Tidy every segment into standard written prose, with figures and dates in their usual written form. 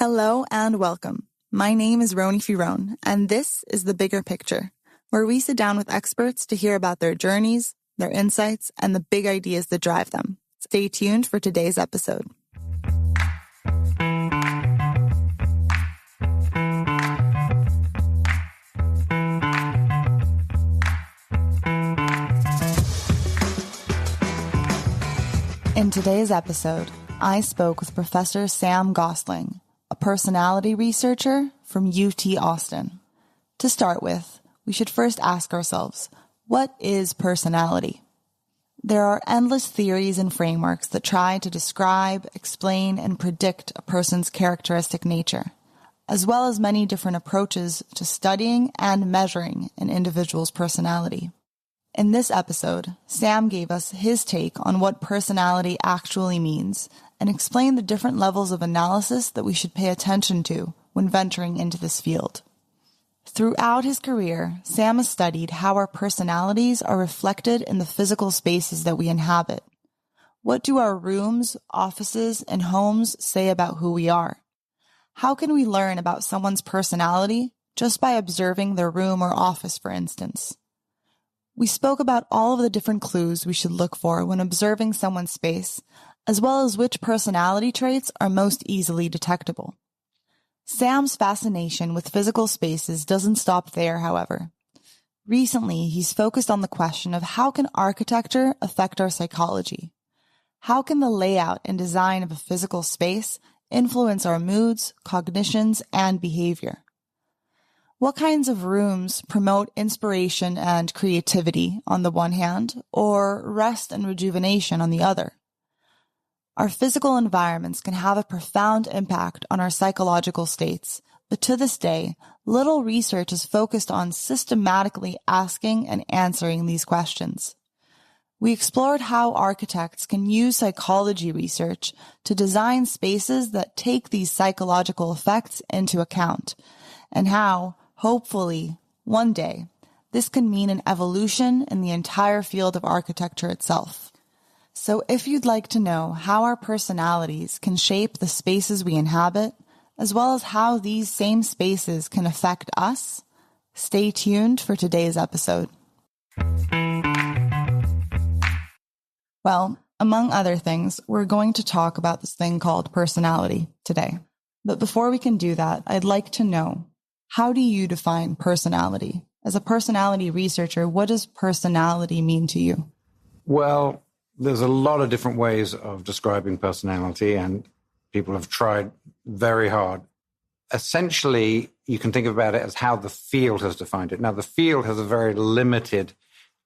Hello and welcome. My name is Roni Firon, and this is The Bigger Picture, where we sit down with experts to hear about their journeys, their insights, and the big ideas that drive them. Stay tuned for today's episode. In today's episode, I spoke with Professor Sam Gosling, a personality researcher from UT Austin. To start with, we should first ask ourselves, what is personality? There are endless theories and frameworks that try to describe, explain, and predict a person's characteristic nature, as well as many different approaches to studying and measuring an individual's personality. In this episode, Sam gave us his take on what personality actually means and explained the different levels of analysis that we should pay attention to when venturing into this field. Throughout his career, Sam has studied how our personalities are reflected in the physical spaces that we inhabit. What do our rooms, offices, and homes say about who we are? How can we learn about someone's personality just by observing their room or office, for instance? We spoke about all of the different clues we should look for when observing someone's space, as well as which personality traits are most easily detectable. Sam's fascination with physical spaces doesn't stop there, however. Recently, he's focused on the question of how can architecture affect our psychology? How can the layout and design of a physical space influence our moods, cognitions, and behavior? What kinds of rooms promote inspiration and creativity on the one hand, or rest and rejuvenation on the other? Our physical environments can have a profound impact on our psychological states, but to this day, little research is focused on systematically asking and answering these questions. We explored how architects can use psychology research to design spaces that take these psychological effects into account, and how, hopefully, one day, this can mean an evolution in the entire field of architecture itself. So if you'd like to know how our personalities can shape the spaces we inhabit, as well as how these same spaces can affect us, stay tuned for today's episode. Well, among other things, we're going to talk about this thing called personality today. But before we can do that, I'd like to know, how do you define personality? As a personality researcher, what does personality mean to you? Well, there's a lot of different ways of describing personality, and people have tried very hard. Essentially, you can think about it as how the field has defined it. Now, the field has a very limited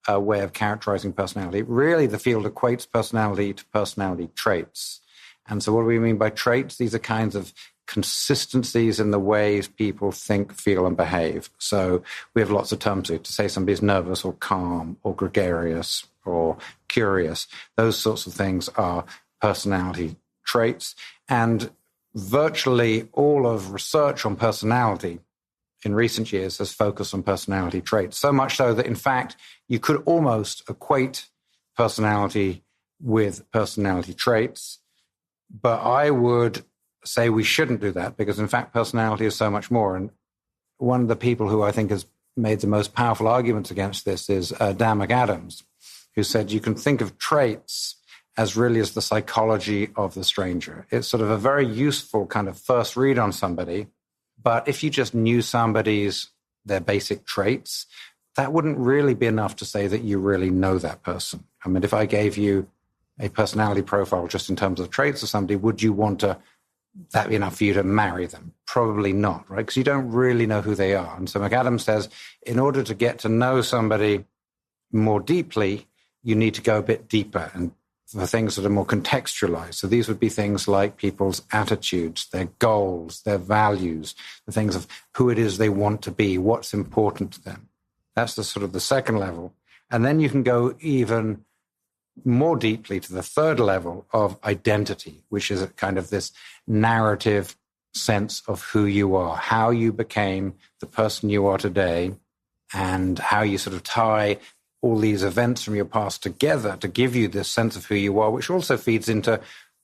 way of characterizing personality. Really, the field equates personality to personality traits. And so what do we mean by traits? These are kinds of consistencies in the ways people think, feel, and behave. So we have lots of terms to say somebody's nervous or calm or gregarious or curious. Those sorts of things are personality traits. And virtually all of research on personality in recent years has focused on personality traits, so much so that, in fact, you could almost equate personality with personality traits. But I would say we shouldn't do that because, in fact, personality is so much more. And one of the people who I think has made the most powerful arguments against this is Dan McAdams, who said you can think of traits as really as the psychology of the stranger. It's sort of a very useful kind of first read on somebody. But if you just knew their basic traits, that wouldn't really be enough to say that you really know that person. I mean, if I gave you a personality profile just in terms of traits of somebody, would you want that be enough for you to marry them? Probably not, right? Because you don't really know who they are. And so McAdams says, in order to get to know somebody more deeply, you need to go a bit deeper and for things that are more contextualized. So these would be things like people's attitudes, their goals, their values, the things of who it is they want to be, what's important to them. That's the sort of the second level. And then you can go even more deeply to the third level of identity, which is a kind of this narrative sense of who you are, how you became the person you are today, and how you sort of tie all these events from your past together to give you this sense of who you are, which also feeds into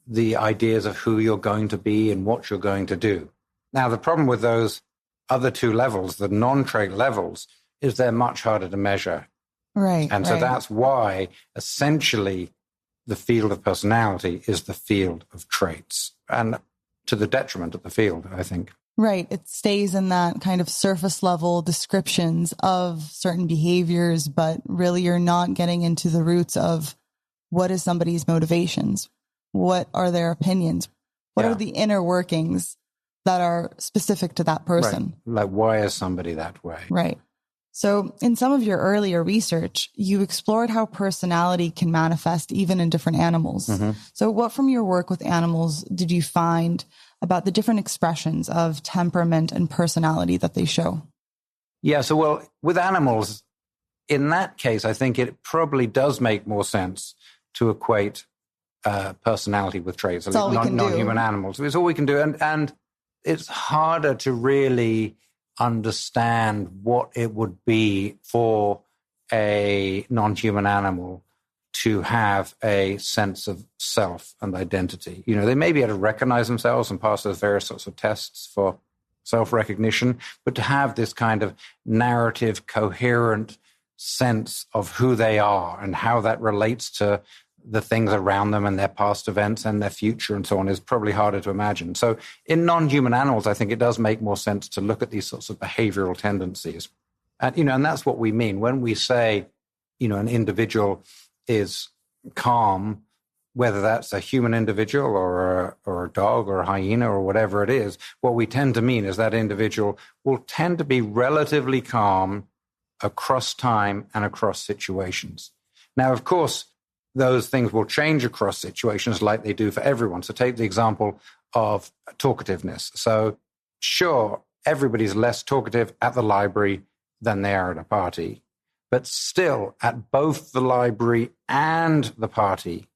the ideas of who you're going to be and what you're going to do. Now, the problem with those other two levels, the non-trait levels, is they're much harder to measure. Right. And so that's why essentially the field of personality is the field of traits, and to the detriment of the field, I think. Right. It stays in that kind of surface level descriptions of certain behaviors, but really you're not getting into the roots of what is somebody's motivations? What are their opinions? What are the inner workings that are specific to that person? Right. Like, why is somebody that way? Right. So in some of your earlier research, you explored how personality can manifest even in different animals. Mm-hmm. So what from your work with animals did you find about the different expressions of temperament and personality that they show? Yeah, so well, with animals, in that case, I think it probably does make more sense to equate personality with traits. That's all we can non-human do. Animals. It's all we can do. And it's harder to really understand what it would be for a non-human animal to have a sense of self and identity. You know, they may be able to recognize themselves and pass those various sorts of tests for self-recognition, but to have this kind of narrative, coherent sense of who they are and how that relates to the things around them and their past events and their future and so on is probably harder to imagine. So in non-human animals, I think it does make more sense to look at these sorts of behavioral tendencies. And, you know, and that's what we mean when we say, you know, an individual is calm, whether that's a human individual or a dog or a hyena or whatever it is. What we tend to mean is that individual will tend to be relatively calm across time and across situations. Now, of course, those things will change across situations like they do for everyone. So take the example of talkativeness. So sure, everybody's less talkative at the library than they are at a party. But still, at both the library and the party,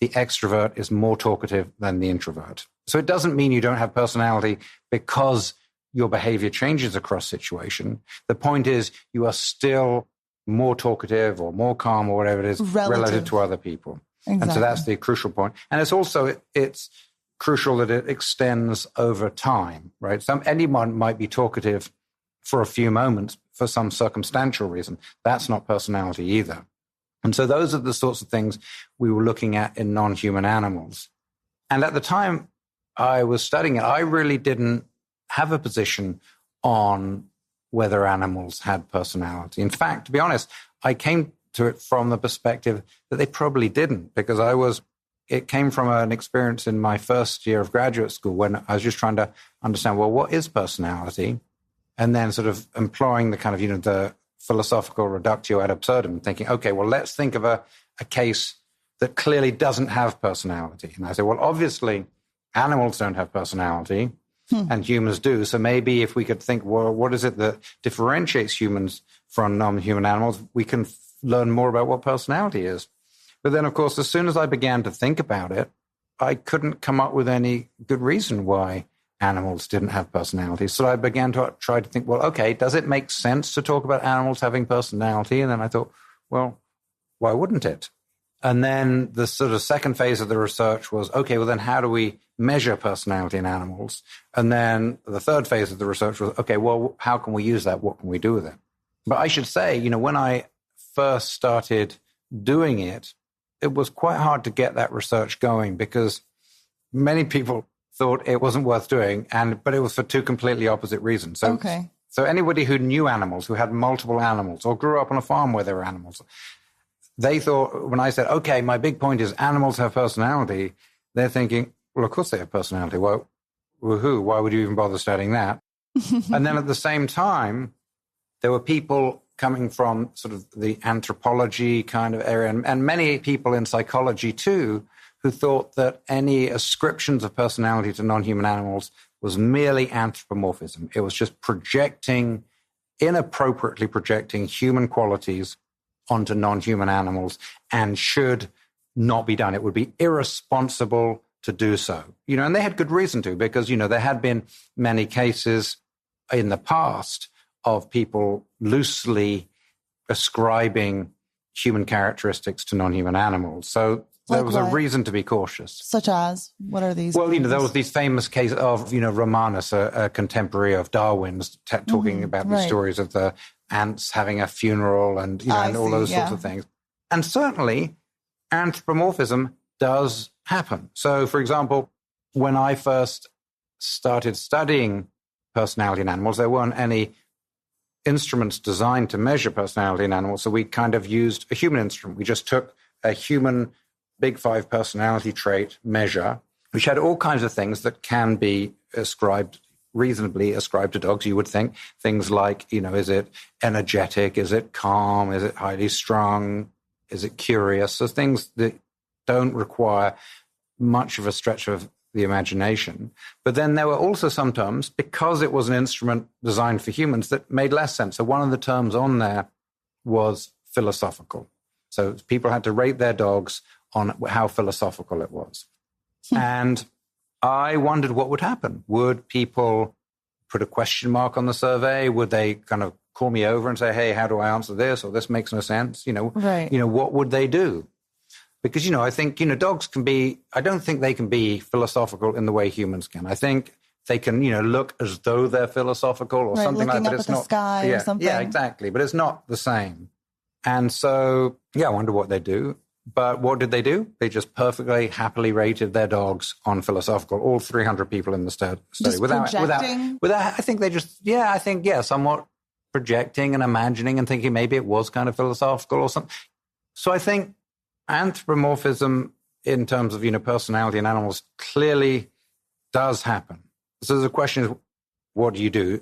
the extrovert is more talkative than the introvert. So it doesn't mean you don't have personality because your behavior changes across situation. The point is you are still more talkative or more calm or whatever it is relative to other people. Exactly. And so that's the crucial point. And it's also, it's crucial that it extends over time, right? Anyone might be talkative for a few moments for some circumstantial reason. That's not personality either. And so those are the sorts of things we were looking at in non-human animals. And at the time I was studying it, I really didn't have a position on whether animals had personality. In fact, to be honest, I came to it from the perspective that they probably didn't, because it came from an experience in my first year of graduate school when I was just trying to understand, well, what is personality? And then sort of employing the kind of, you know, the philosophical reductio ad absurdum, thinking, okay, well, let's think of a case that clearly doesn't have personality. And I say, well, obviously, animals don't have personality. And humans do. So maybe if we could think, well, what is it that differentiates humans from non-human animals? We can learn more about what personality is. But then, of course, as soon as I began to think about it, I couldn't come up with any good reason why animals didn't have personality. So I began to try to think, well, okay, does it make sense to talk about animals having personality? And then I thought, well, why wouldn't it? And then the sort of second phase of the research was, okay, well, then how do we measure personality in animals? And then the third phase of the research was, okay, well, how can we use that? What can we do with it? But I should say, you know, when I first started doing it, it was quite hard to get that research going because many people thought it wasn't worth doing, but it was for two completely opposite reasons. So anybody who knew animals, who had multiple animals or grew up on a farm where there were animals, they thought, when I said, okay, my big point is animals have personality, they're thinking, well, of course they have personality. Well, woohoo, why would you even bother studying that? And then at the same time, there were people coming from sort of the anthropology kind of area, and many people in psychology too, who thought that any ascriptions of personality to non-human animals was merely anthropomorphism. It was just inappropriately projecting human qualities onto non-human animals and should not be done. It would be irresponsible to do so. You know, and they had good reason to, because, you know, there had been many cases in the past of people loosely ascribing human characteristics to non-human animals. So There was a reason to be cautious. Such as? What are these? Well, there was these famous cases of, Romanus, a contemporary of Darwin's, talking about the stories of the ants having a funeral and, and all those sorts of things. And certainly anthropomorphism does happen. So, for example, when I first started studying personality in animals, there weren't any instruments designed to measure personality in animals. So we kind of used a human instrument. We just took a human Big Five personality trait measure, which had all kinds of things that can be reasonably ascribed to dogs, you would think. Things like, is it energetic? Is it calm? Is it highly strung? Is it curious? So things that don't require much of a stretch of the imagination. But then there were also some terms, because it was an instrument designed for humans, that made less sense. So one of the terms on there was philosophical. So people had to rate their dogs on how philosophical it was. And I wondered what would happen. Would people put a question mark on the survey? Would they kind of call me over and say, hey, how do I answer this? Or this makes no sense. What would they do? Because, I think, dogs can be, I don't think they can be philosophical in the way humans can. I think they can, look as though they're philosophical or something like that. Looking up at the sky or something. Yeah, exactly. But it's not the same. And so, I wonder what they do. But what did they do? They just perfectly, happily rated their dogs on philosophical, all 300 people in the study. Just projecting? I think they just, somewhat projecting and imagining and thinking maybe it was kind of philosophical or something. So I think anthropomorphism in terms of, personality in animals clearly does happen. So the question is, what do you do?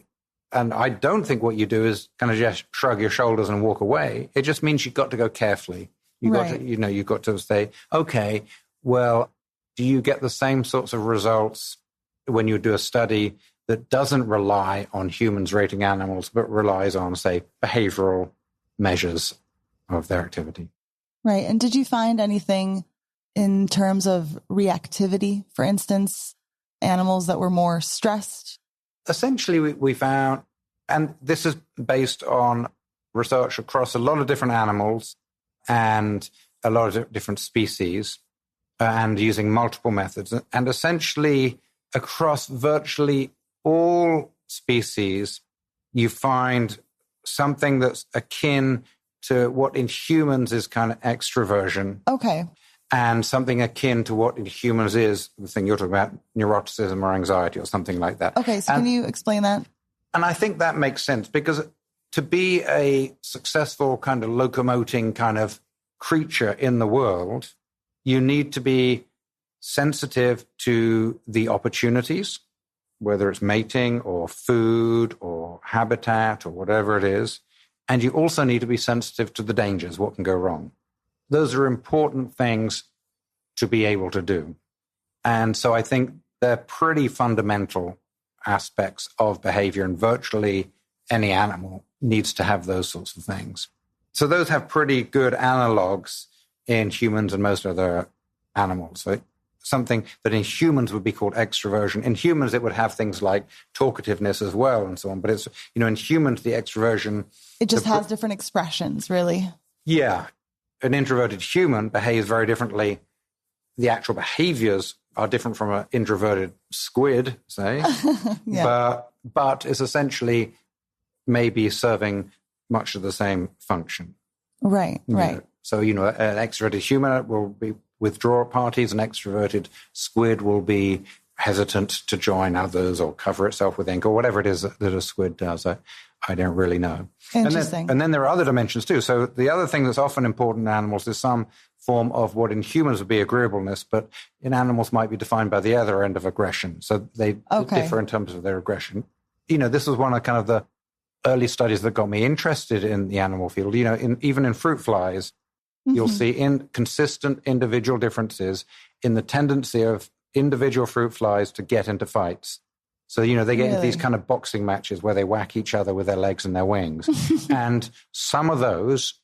And I don't think what you do is kind of just shrug your shoulders and walk away. It just means you've got to go carefully. You've got to say, okay, well, do you get the same sorts of results when you do a study that doesn't rely on humans rating animals, but relies on, say, behavioral measures of their activity? Right. And did you find anything in terms of reactivity, for instance, animals that were more stressed? Essentially, we found, and this is based on research across a lot of different animals and a lot of different species, and using multiple methods. And essentially, across virtually all species, you find something that's akin to what in humans is kind of extroversion. Okay. And something akin to what in humans is the thing you're talking about, neuroticism or anxiety or something like that. Okay, so can you explain that? And I think that makes sense, because to be a successful kind of locomoting kind of creature in the world, you need to be sensitive to the opportunities, whether it's mating or food or habitat or whatever it is. And you also need to be sensitive to the dangers, what can go wrong. Those are important things to be able to do. And so I think they're pretty fundamental aspects of behavior, and virtually any animal needs to have those sorts of things. So those have pretty good analogs in humans and most other animals. So something that in humans would be called extroversion. In humans, it would have things like talkativeness as well and so on. But it's, in humans, the extroversion... It just has different expressions, really. Yeah. An introverted human behaves very differently. The actual behaviors are different from an introverted squid, say. Yeah. But it's essentially maybe serving much of the same function. Right, right. So, an extroverted human will be withdraw at parties. An extroverted squid will be hesitant to join others or cover itself with ink or whatever it is that a squid does. I don't really know. Interesting. And then there are other dimensions too. So the other thing that's often important in animals is some form of what in humans would be agreeableness, but in animals might be defined by the other end of aggression. So they differ in terms of their aggression. This was one of kind of the early studies that got me interested in the animal field. Even in fruit flies, you'll see consistent individual differences in the tendency of individual fruit flies to get into fights. So, they get into these kind of boxing matches where they whack each other with their legs and their wings. And some of those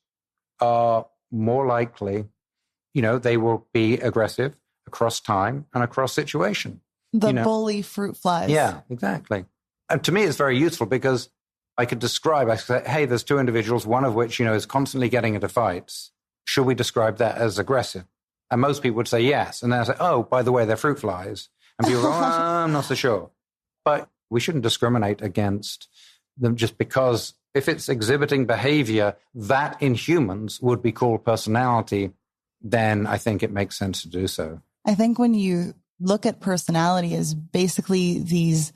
are more likely, they will be aggressive across time and across situation. The bully fruit flies. Yeah, exactly. And to me, it's very useful because I could say, hey, there's two individuals, one of which, is constantly getting into fights. Should we describe that as aggressive? And most people would say yes. And then I say, oh, by the way, they're fruit flies. And people go, oh, I'm not so sure. But we shouldn't discriminate against them just because if it's exhibiting behavior that in humans would be called personality, then I think it makes sense to do so. I think when you look at personality as basically these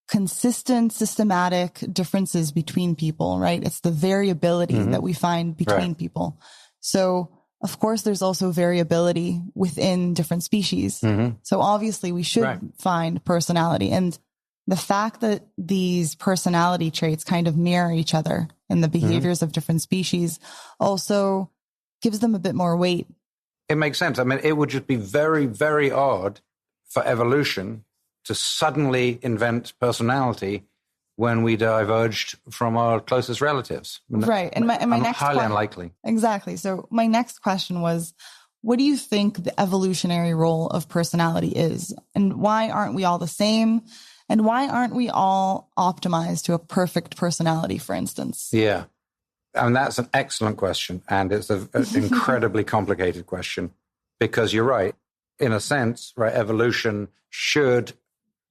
consistent, systematic differences between people, right? It's the variability that we find between people. So, of course, there's also variability within different species. So obviously we should find personality. And the fact that these personality traits kind of mirror each other in the behaviors of different species also gives them a bit more weight. It makes sense. I mean, it would just be very, very odd for evolution to suddenly invent personality when we diverged from our closest relatives. Right. And my next highly unlikely. Exactly. So my next question was, what do you think the evolutionary role of personality is? And why aren't we all the same? And why aren't we all optimized to a perfect personality, for instance? Yeah. And that's an excellent question. And it's an incredibly complicated question because you're right. In a sense, right, evolution should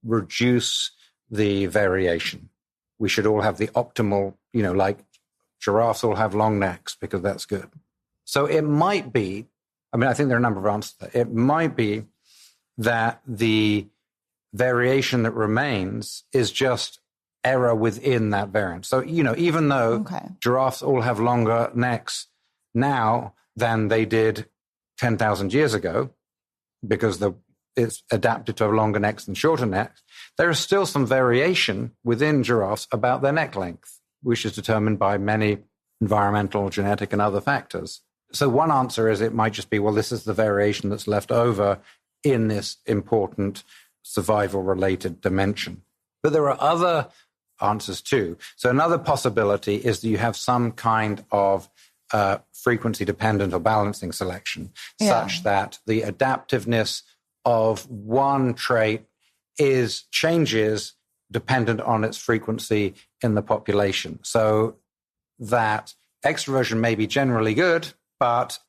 reduce the variation. We should all have the optimal, like giraffes all have long necks because that's good. So it might be, I think there are a number of answers there. It might be that the variation that remains is just error within that variant. So, even though giraffes all have longer necks now than they did 10,000 years ago, because it's adapted to have longer necks than shorter necks, there is still some variation within giraffes about their neck length, which is determined by many environmental, genetic, and other factors. So one answer is it might just be, well, this is the variation that's left over in this important survival-related dimension. But there are other answers too. So another possibility is that you have some kind of frequency-dependent or balancing selection, such that the adaptiveness of one trait changes dependent on its frequency in the population. So that extroversion may be generally good, but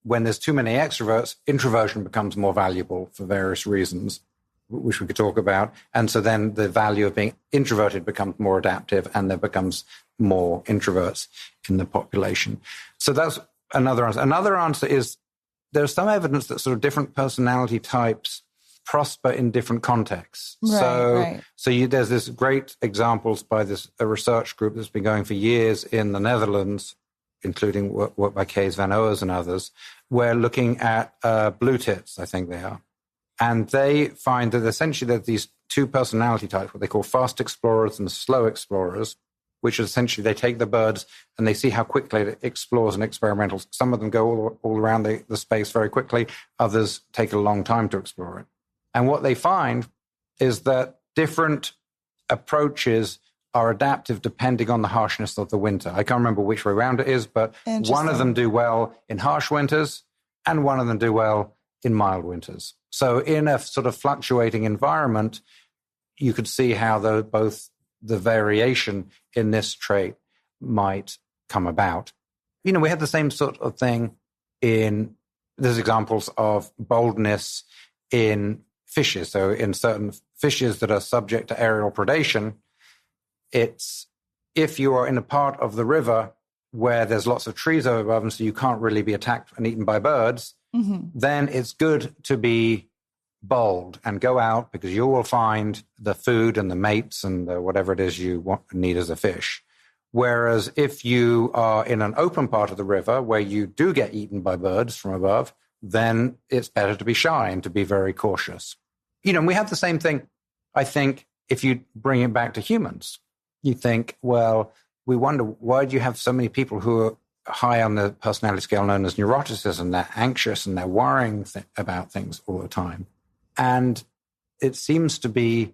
when there's too many extroverts, introversion becomes more valuable for various reasons, which we could talk about. And so then the value of being introverted becomes more adaptive and there becomes more introverts in the population. So that's another answer. Another answer is there's some evidence that sort of different personality types prosper in different contexts. There's this great examples by a research group that's been going for years in the Netherlands, including work by Kees van Oers and others, where looking at blue tits, I think they are. And they find that essentially there's these two personality types, what they call fast explorers and slow explorers, which is essentially they take the birds and they see how quickly it explores and experimentals. Some of them go all around the space very quickly. Others take a long time to explore it. And what they find is that different approaches are adaptive depending on the harshness of the winter. I can't remember which way around it is, but one of them do well in harsh winters and one of them do well in mild winters. So in a sort of fluctuating environment, you could see how both the variation in this trait might come about. We had the same sort of thing there's examples of boldness in fishes. So in certain fishes that are subject to aerial predation, it's if you are in a part of the river where there's lots of trees over above them, so you can't really be attacked and eaten by birds, then it's good to be bold and go out because you will find the food and the mates and whatever it is you need as a fish. Whereas if you are in an open part of the river where you do get eaten by birds from above, then it's better to be shy and to be very cautious. We have the same thing, I think, if you bring it back to humans. You think, well, we wonder, why do you have so many people who are high on the personality scale known as neuroticism? They're anxious and they're worrying about things all the time. And it seems to be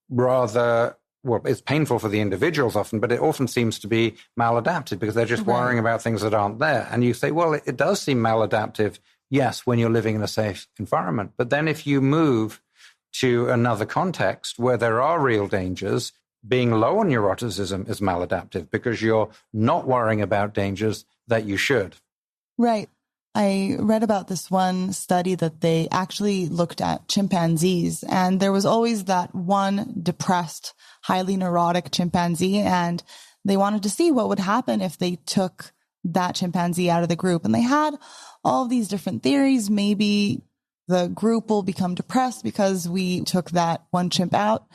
it's painful for the individuals often, but it often seems to be maladaptive because they're just worrying about things that aren't there. And you say, well, it does seem maladaptive, yes, when you're living in a safe environment. But then if you move to another context where there are real dangers, being low on neuroticism is maladaptive because you're not worrying about dangers that you should. Right. I read about this one study that they actually looked at chimpanzees, and there was always that one depressed, highly neurotic chimpanzee, and they wanted to see what would happen if they took that chimpanzee out of the group. And they had all of these different theories. Maybe the group will become depressed because we took that one chimp out.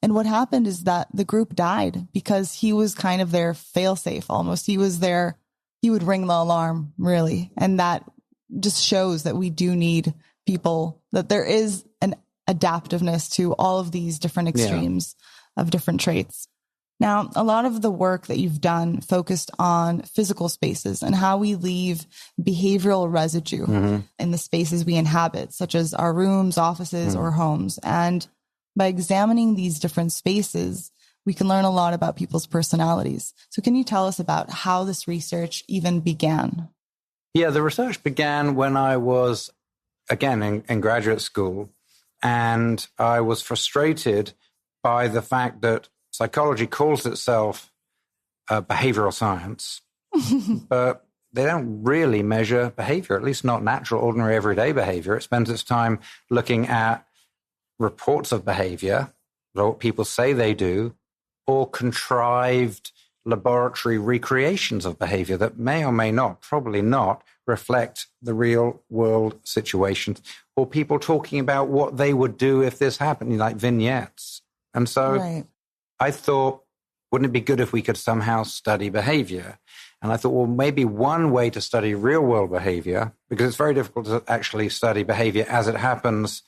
And what happened is that the group died because he was kind of their fail-safe almost. He would ring the alarm, really. And that just shows that we do need people, that there is an adaptiveness to all of these different extremes of different traits. Now, a lot of the work that you've done focused on physical spaces and how we leave behavioral residue in the spaces we inhabit, such as our rooms, offices, or homes. And by examining these different spaces, we can learn a lot about people's personalities. So can you tell us about how this research even began? Yeah, the research began when I was, again, in graduate school, and I was frustrated by the fact that psychology calls itself behavioral science, but they don't really measure behavior, at least not natural, ordinary, everyday behavior. It spends its time looking at reports of behavior, what people say they do, or contrived laboratory recreations of behavior that may or may not, probably not, reflect the real world situations, or people talking about what they would do if this happened, like vignettes. And so I thought, wouldn't it be good if we could somehow study behavior? And I thought, well, maybe one way to study real world behavior, because it's very difficult to actually study behavior as it happens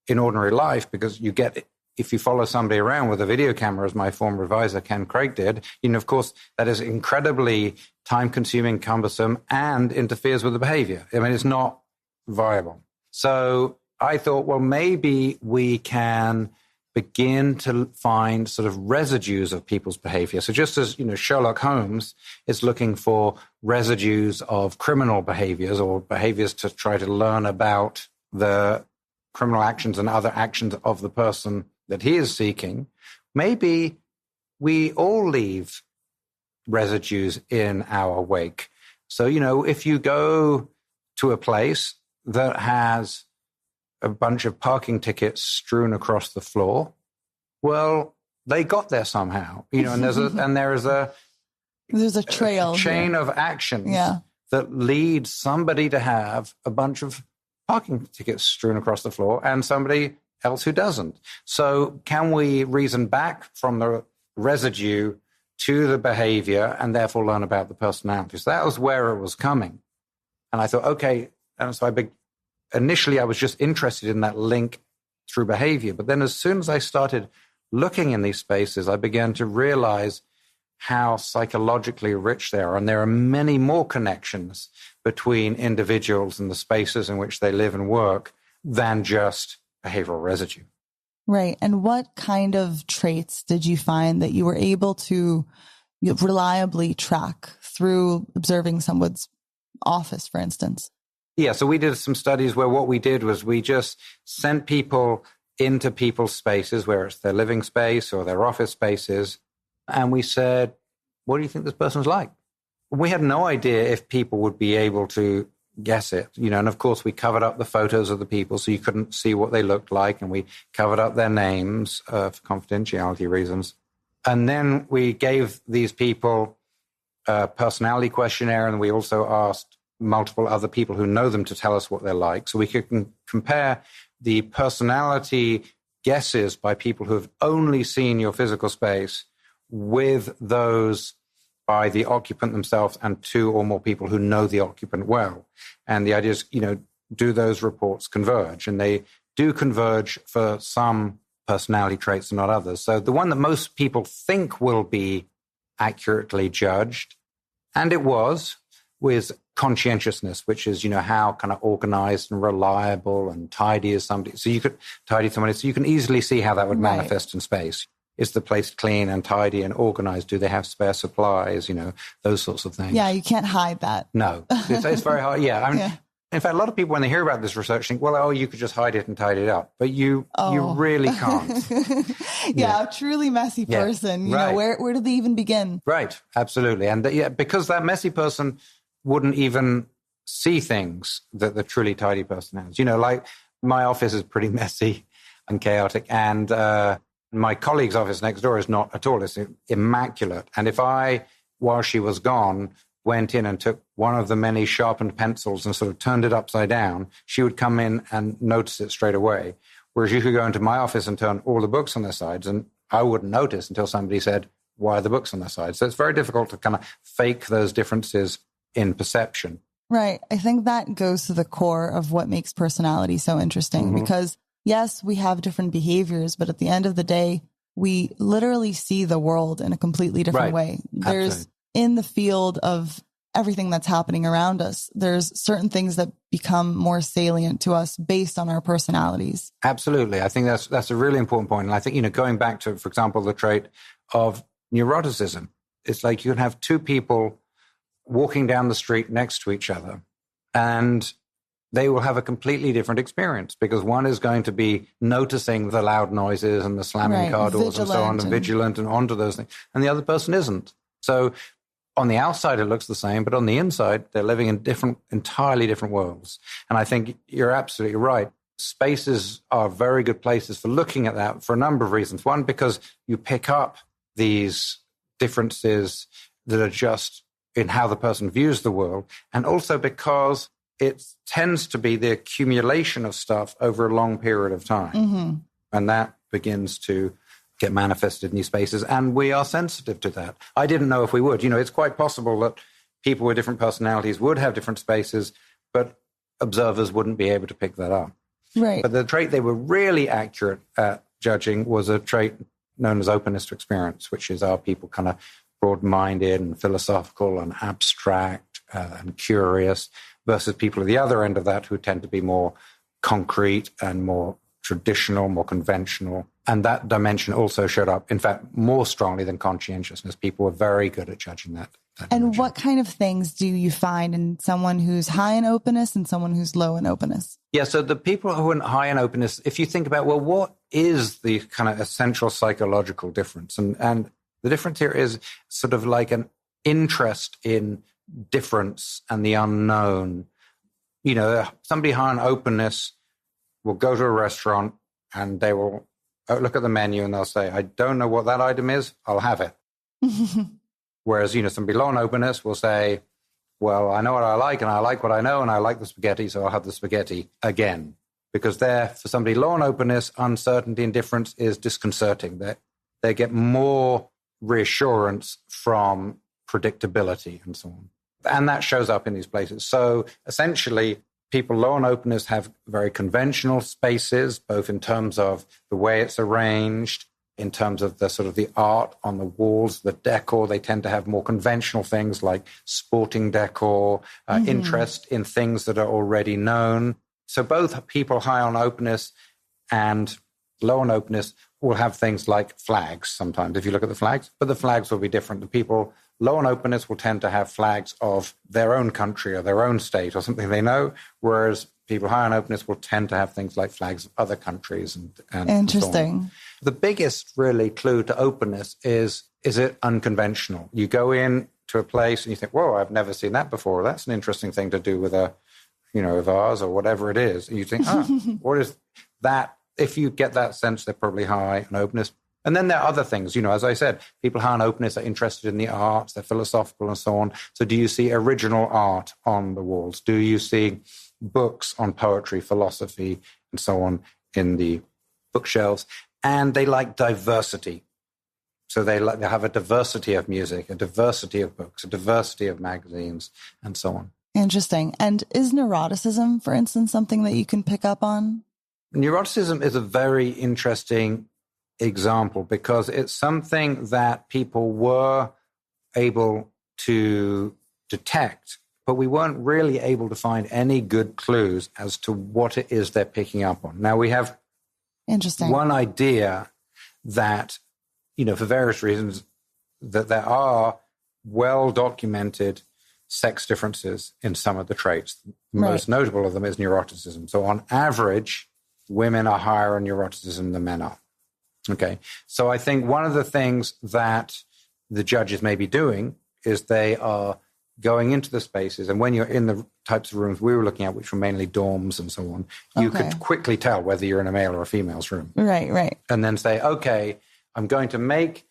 in ordinary life, because you get, if you follow somebody around with a video camera, as my former advisor Ken Craig did, of course, that is incredibly time-consuming, cumbersome, and interferes with the behavior. I mean, it's not viable. So I thought, well, maybe we can begin to find sort of residues of people's behavior. So just as, Sherlock Holmes is looking for residues of criminal behaviors or behaviors to try to learn about the criminal actions and other actions of the person that he is seeking, maybe we all leave residues in our wake. So, if you go to a place that has a bunch of parking tickets strewn across the floor, well, they got there somehow, and there's a trail, a chain of actions that leads somebody to have a bunch of parking tickets strewn across the floor and somebody else who doesn't. So can we reason back from the residue to the behavior and therefore learn about the personality? So that was where it was coming. And I thought, okay. And so initially I was just interested in that link through behavior. But then as soon as I started looking in these spaces, I began to realize how psychologically rich they are. And there are many more connections between individuals and the spaces in which they live and work than just behavioral residue. Right. And what kind of traits did you find that you were able to reliably track through observing someone's office, for instance? Yeah. So we did some studies where what we did was we just sent people into people's spaces, where it's their living space or their office spaces. And we said, what do you think this person's like? We had no idea if people would be able to guess it, and of course we covered up the photos of the people so you couldn't see what they looked like, and we covered up their names for confidentiality reasons. And then we gave these people a personality questionnaire, and we also asked multiple other people who know them to tell us what they're like, so we could compare the personality guesses by people who have only seen your physical space with those by the occupant themselves and two or more people who know the occupant well. And the idea is, do those reports converge? And they do converge for some personality traits and not others. So the one that most people think will be accurately judged, and it was conscientiousness, which is, how kind of organized and reliable and tidy is somebody. So you could tidy somebody, so you can easily see how that would manifest in space. Is the place clean and tidy and organized? Do they have spare supplies? Those sorts of things. Yeah, you can't hide that. No, it's very hard. Yeah. In fact, a lot of people, when they hear about this research, think, well, you could just hide it and tidy it up. But you really can't. A truly messy person. You know, where do they even begin? Right, absolutely. And because that messy person wouldn't even see things that the truly tidy person has. Like my office is pretty messy and chaotic, and my colleague's office next door is not at all. It's immaculate. And if I, while she was gone, went in and took one of the many sharpened pencils and sort of turned it upside down, she would come in and notice it straight away. Whereas you could go into my office and turn all the books on their sides, and I wouldn't notice until somebody said, why are the books on their sides? So it's very difficult to kind of fake those differences in perception. Right. I think that goes to the core of what makes personality so interesting because, yes, we have different behaviors, but at the end of the day, we literally see the world in a completely different way. There's in the field of everything that's happening around us, there's certain things that become more salient to us based on our personalities. Absolutely. I think that's a really important point. And I think, going back to, for example, the trait of neuroticism, it's like you can have two people walking down the street next to each other, and they will have a completely different experience because one is going to be noticing the loud noises and the slamming car doors and so on, and vigilant and onto those things, and the other person isn't. So on the outside, it looks the same, but on the inside, they're living in entirely different worlds. And I think you're absolutely right. Spaces are very good places for looking at that for a number of reasons. One, because you pick up these differences that are just in how the person views the world, and also because it tends to be the accumulation of stuff over a long period of time. And that begins to get manifested in these spaces, and we are sensitive to that. I didn't know if we would. It's quite possible that people with different personalities would have different spaces, but observers wouldn't be able to pick that up. Right. But the trait they were really accurate at judging was a trait known as openness to experience, which is are people kind of broad-minded and philosophical and abstract and curious, versus people at the other end of that who tend to be more concrete and more traditional, more conventional. And that dimension also showed up, in fact, more strongly than conscientiousness. People were very good at judging that. And what kind of things do you find in someone who's high in openness and someone who's low in openness? Yeah, so the people who are high in openness, if you think about, well, what is the kind of essential psychological difference? And the difference here is sort of like an interest in difference and the unknown. Somebody high in openness will go to a restaurant and they will look at the menu and they'll say, I don't know what that item is, I'll have it. Whereas, somebody low in openness will say, well, I know what I like and I like what I know and I like the spaghetti, so I'll have the spaghetti again. Because for somebody low in openness, uncertainty and difference is disconcerting. They get more reassurance from predictability and so on. And that shows up in these places. So essentially, people low in openness have very conventional spaces, both in terms of the way it's arranged, in terms of the sort of the art on the walls, the decor. They tend to have more conventional things like sporting decor, interest in things that are already known. So both people high on openness and low on openness will have things like flags sometimes, if you look at the flags, but the flags will be different. The people low on openness will tend to have flags of their own country or their own state or something they know, whereas people high on openness will tend to have things like flags of other countries. And Interesting. So on. The biggest really clue to openness is it unconventional? You go in to a place and you think, whoa, I've never seen that before. That's an interesting thing to do with a vase or whatever it is. And you think, what is that? If you get that sense, they're probably high on openness. And then there are other things, as I said, people high on openness are interested in the arts, they're philosophical and so on. So do you see original art on the walls? Do you see books on poetry, philosophy, and so on in the bookshelves? And they like diversity. So they have a diversity of music, a diversity of books, a diversity of magazines, and so on. Interesting. And is neuroticism, for instance, something that you can pick up on? Neuroticism is a very interesting example because it's something that people were able to detect, but we weren't really able to find any good clues as to what it is they're picking up on. Now, we have one idea that, for various reasons, that there are well-documented sex differences in some of the traits. The most notable of them is neuroticism. So on average, women are higher in neuroticism than men are. Okay. So I think one of the things that the judges may be doing is they are going into the spaces, and when you're in the types of rooms we were looking at, which were mainly dorms and so on, you could quickly tell whether you're in a male or a female's room. Right. And then say, okay, I'm going to make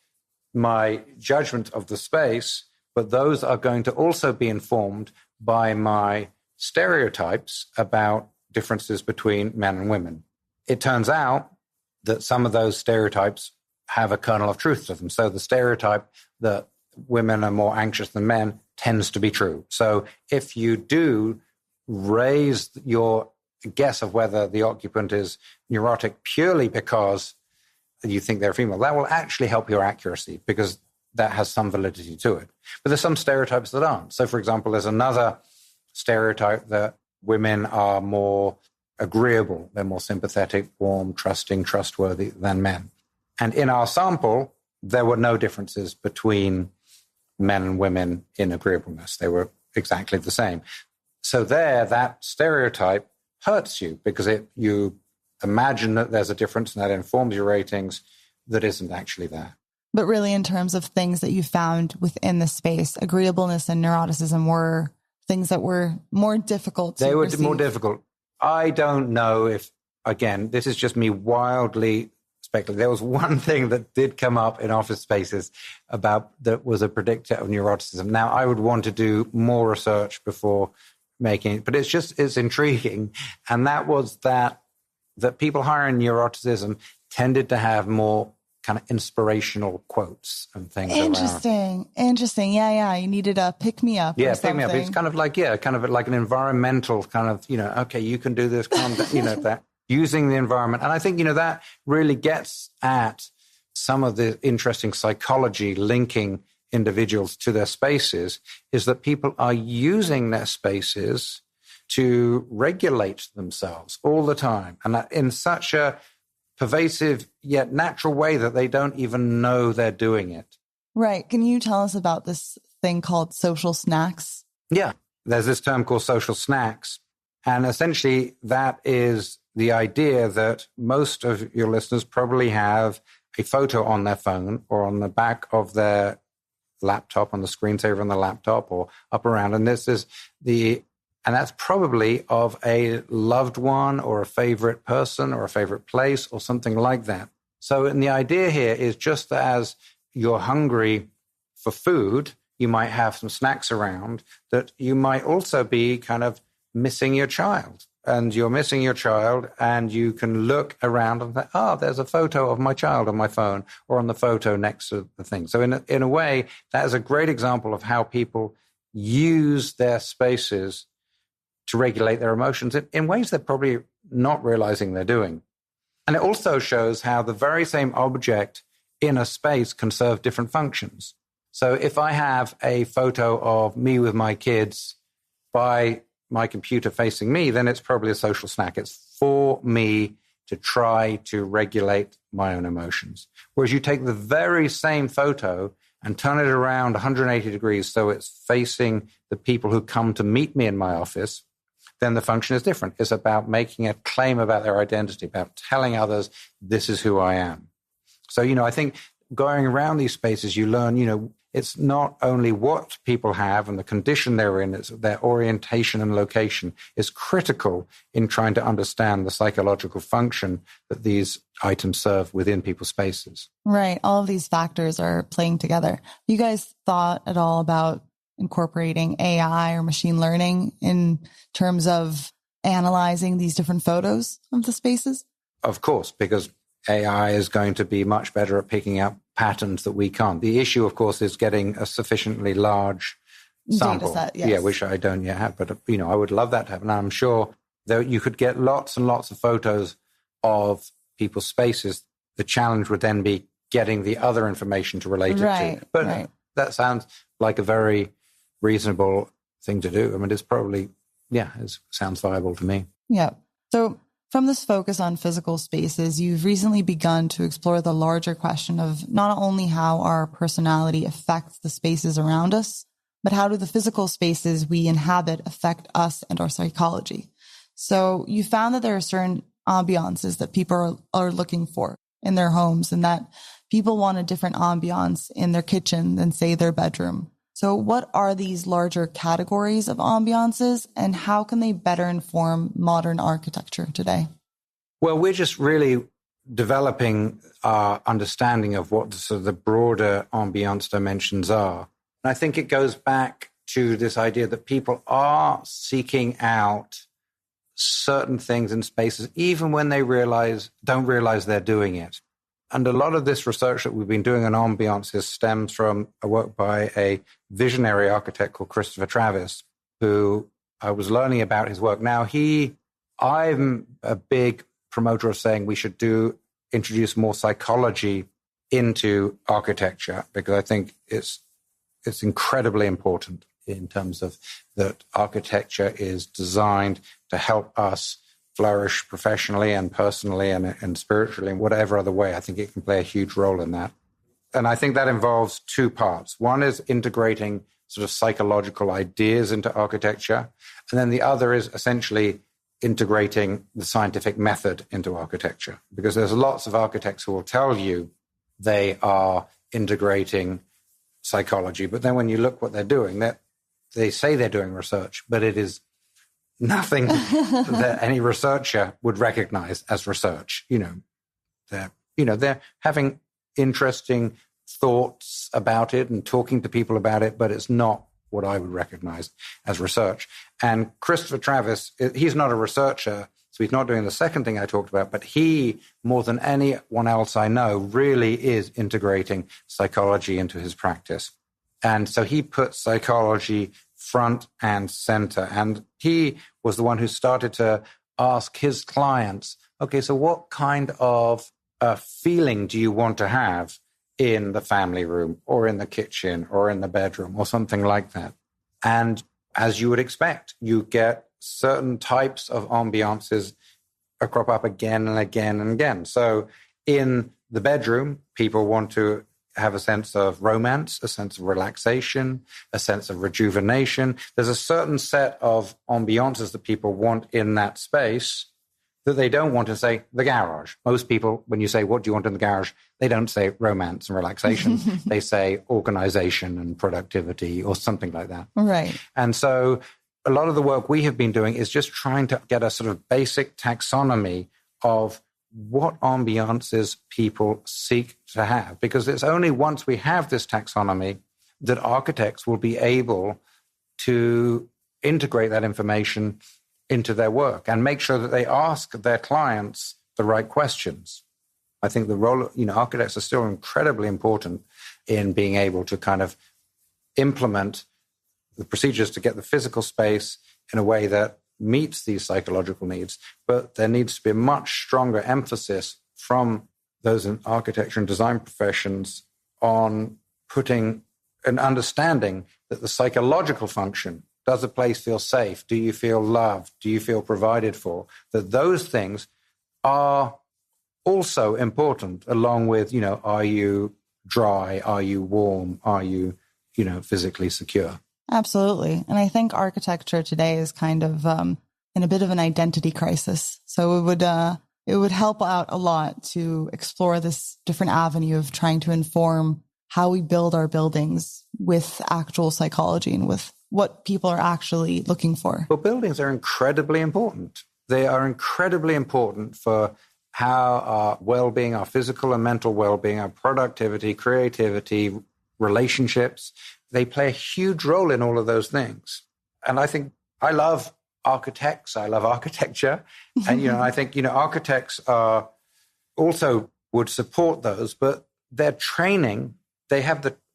my judgment of the space, but those are going to also be informed by my stereotypes about differences between men and women. It turns out that some of those stereotypes have a kernel of truth to them. So the stereotype that women are more anxious than men tends to be true. So if you do raise your guess of whether the occupant is neurotic purely because you think they're female, that will actually help your accuracy because that has some validity to it. But there's some stereotypes that aren't. So, for example, there's another stereotype that women are more agreeable. They're more sympathetic, warm, trusting, trustworthy than men. And in our sample, there were no differences between men and women in agreeableness. They were exactly the same. So there, that stereotype hurts you because you imagine that there's a difference and that informs your ratings that isn't actually there. But really, in terms of things that you found within the space, agreeableness and neuroticism were things that were more difficult to receive. More difficult. I don't know if, again, this is just me wildly speculating. There was one thing that did come up in office spaces that was a predictor of neuroticism. Now, I would want to do more research before making it, but it's intriguing. And that was that people hiring neuroticism tended to have more kind of inspirational quotes and things. Interesting. Yeah. You needed a pick me up. Yeah, pick me up. It's kind of like an environmental kind of, okay, you can do this, that using the environment. And I think, that really gets at some of the interesting psychology linking individuals to their spaces, is that people are using their spaces to regulate themselves all the time. And in such a pervasive yet natural way that they don't even know they're doing it. Right. Can you tell us about this thing called social snacks? Yeah. There's this term called social snacks. And essentially that is the idea that most of your listeners probably have a photo on their phone or on the back of their laptop, on the screensaver on the laptop or up around. And and that's probably of a loved one or a favorite person or a favorite place or something like that. So, and the idea here is just as you're hungry for food, you might have some snacks around, that you might also be kind of missing your child. And you're missing your child and you can look around and think, there's a photo of my child on my phone or on the photo next to the thing. So in a way, that is a great example of how people use their spaces to regulate their emotions in ways they're probably not realizing they're doing. And it also shows how the very same object in a space can serve different functions. So if I have a photo of me with my kids by my computer facing me, then it's probably a social snack. It's for me to try to regulate my own emotions. Whereas you take the very same photo and turn it around 180 degrees so it's facing the people who come to meet me in my office, then the function is different. It's about making a claim about their identity, about telling others, this is who I am. So, I think going around these spaces, you learn, it's not only what people have and the condition they're in, it's their orientation and location is critical in trying to understand the psychological function that these items serve within people's spaces. Right. All of these factors are playing together. You guys thought at all about incorporating AI or machine learning in terms of analyzing these different photos of the spaces? Of course, because AI is going to be much better at picking up patterns that we can't. The issue, of course, is getting a sufficiently large sample. Data set, yes. Yeah, which I don't yet have, but I would love that to happen. I'm sure that you could get lots and lots of photos of people's spaces. The challenge would then be getting the other information to relate it to. But that sounds like a very reasonable thing to do. I mean, it's probably, it sounds viable to me. Yeah. So from this focus on physical spaces, you've recently begun to explore the larger question of not only how our personality affects the spaces around us, but how do the physical spaces we inhabit affect us and our psychology? So you found that there are certain ambiances that people are looking for in their homes, and that people want a different ambiance in their kitchen than, say, their bedroom. So what are these larger categories of ambiances, and how can they better inform modern architecture today? Well, we're just really developing our understanding of what sort of the broader ambiance dimensions are. And I think it goes back to this idea that people are seeking out certain things in spaces, even when they don't realize they're doing it. And a lot of this research that we've been doing on ambiances stems from a work by a visionary architect called Christopher Travis, who I was learning about his work. Now, I'm a big promoter of saying we should introduce more psychology into architecture, because I think it's incredibly important in terms of that architecture is designed to help us flourish professionally and personally and spiritually in whatever other way. I think it can play a huge role in that. And I think that involves two parts. One is integrating sort of psychological ideas into architecture. And then the other is essentially integrating the scientific method into architecture. Because there's lots of architects who will tell you they are integrating psychology. But then when you look what they're doing, they say they're doing research, but it is nothing that any researcher would recognize as research. They're having interesting thoughts about it and talking to people about it, but it's not what I would recognize as research. And Christopher Travis, he's not a researcher, so he's not doing the second thing I talked about, but he, more than anyone else I know, really is integrating psychology into his practice. And so he put psychology front and center. And he was the one who started to ask his clients, okay, so what kind of feeling do you want to have in the family room or in the kitchen or in the bedroom or something like that? And as you would expect, you get certain types of ambiances crop up again and again and again. So in the bedroom, people want to have a sense of romance, a sense of relaxation, a sense of rejuvenation. There's a certain set of ambiances that people want in that space that they don't want to say the garage. Most people, when you say, what do you want in the garage? They don't say romance and relaxation. They say organization and productivity or something like that. Right. And so a lot of the work we have been doing is just trying to get a sort of basic taxonomy of what ambiances people seek to have. Because it's only once we have this taxonomy that architects will be able to integrate that information into their work and make sure that they ask their clients the right questions. I think the role of, architects are still incredibly important in being able to kind of implement the procedures to get the physical space in a way that meets these psychological needs. But there needs to be a much stronger emphasis from those in architecture and design professions on putting an understanding that the psychological function, does a place feel safe? Do you feel loved? Do you feel provided for? That those things are also important, along with, are you dry? Are you warm? Are you, physically secure? Absolutely. And I think architecture today is kind of in a bit of an identity crisis. So it would help out a lot to explore this different avenue of trying to inform how we build our buildings with actual psychology and with what people are actually looking for. Well, buildings are incredibly important. They are incredibly important for how our well-being, our physical and mental well-being, our productivity, creativity, relationships, they play a huge role in all of those things. And I think I love architects. I love architecture. And, I think, architects are also would support those, but their training,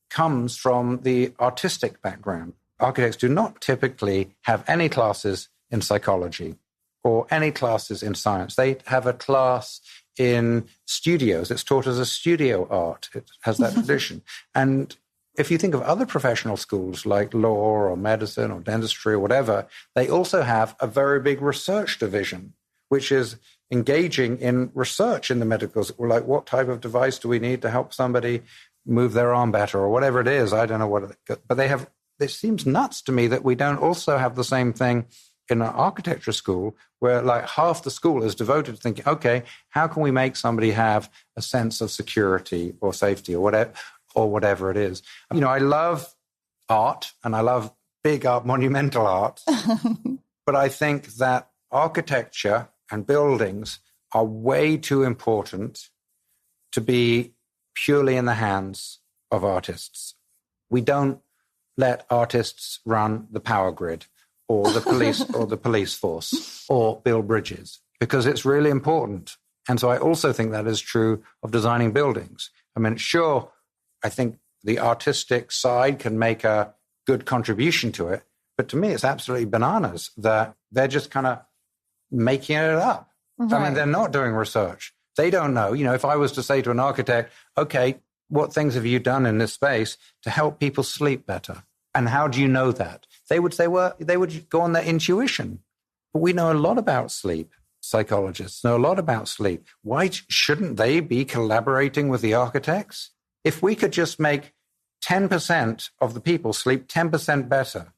comes from the artistic background. Architects do not typically have any classes in psychology or any classes in science. They have a class in studios. It's taught as a studio art. It has that tradition. And if you think of other professional schools like law or medicine or dentistry or whatever, they also have a very big research division, which is engaging in research in the medical school. Like, what type of device do we need to help somebody move their arm better or whatever it is? I don't know what but they have. It seems nuts to me that we don't also have the same thing in an architecture school where like half the school is devoted to thinking, okay, how can we make somebody have a sense of security or safety or whatever it is? I love art, and I love big art, monumental art. But I think that architecture and buildings are way too important to be purely in the hands of artists. We don't let artists run the power grid or the police or the police force or build bridges, because it's really important. And so I also think that is true of designing buildings. I mean, sure, I think the artistic side can make a good contribution to it, but to me, it's absolutely bananas that they're just kind of making it up. Right. I mean, they're not doing research. They don't know. You know, if I was to say to an architect, okay, what things have you done in this space to help people sleep better? And how do you know that? They would say, well, they would go on their intuition. But we know a lot about sleep. Psychologists know a lot about sleep. Why shouldn't they be collaborating with the architects? If we could just make 10% of the people sleep 10% better,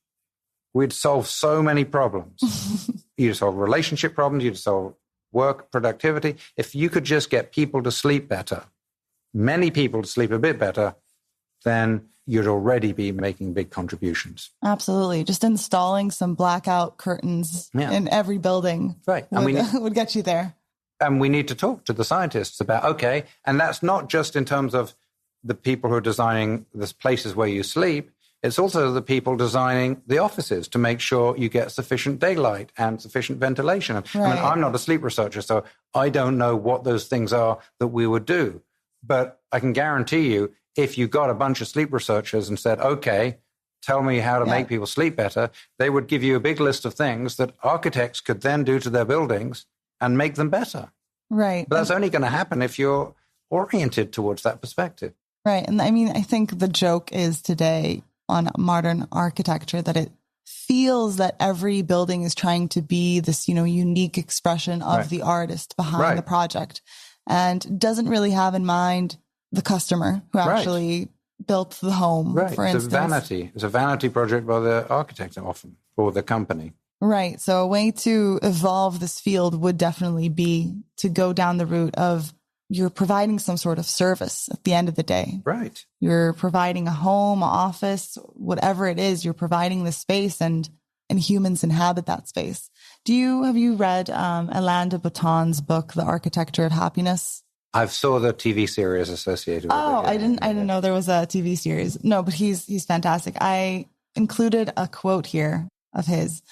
we'd solve so many problems. You'd solve relationship problems, you'd solve work productivity. If you could just get people to sleep better, many people to sleep a bit better, then you'd already be making big contributions. Absolutely. Just installing some blackout curtains in every building would get you there. And we need to talk to the scientists about, okay, and that's not just in terms of the people who are designing the places where you sleep. It's also the people designing the offices to make sure you get sufficient daylight and sufficient ventilation. Right. I mean, I'm not a sleep researcher, so I don't know what those things are that we would do. But I can guarantee you, if you got a bunch of sleep researchers and said, okay, tell me how to make people sleep better, they would give you a big list of things that architects could then do to their buildings and make them better. Right. But that's only going to happen if you're oriented towards that perspective. Right. And I mean, I think the joke is today on modern architecture that it feels that every building is trying to be this, unique expression of the artist behind the project, and doesn't really have in mind the customer who actually built the home, for instance. It's a vanity project by the architect often, or the company. Right. So a way to evolve this field would definitely be to go down the route of you're providing some sort of service at the end of the day. Right. You're providing a home, an office, whatever it is, you're providing the space and humans inhabit that space. Have you read Alain de Botton's book, The Architecture of Happiness? I saw the TV series associated with it. Oh, I didn't know there was a TV series. No, but he's fantastic. I included a quote here of his.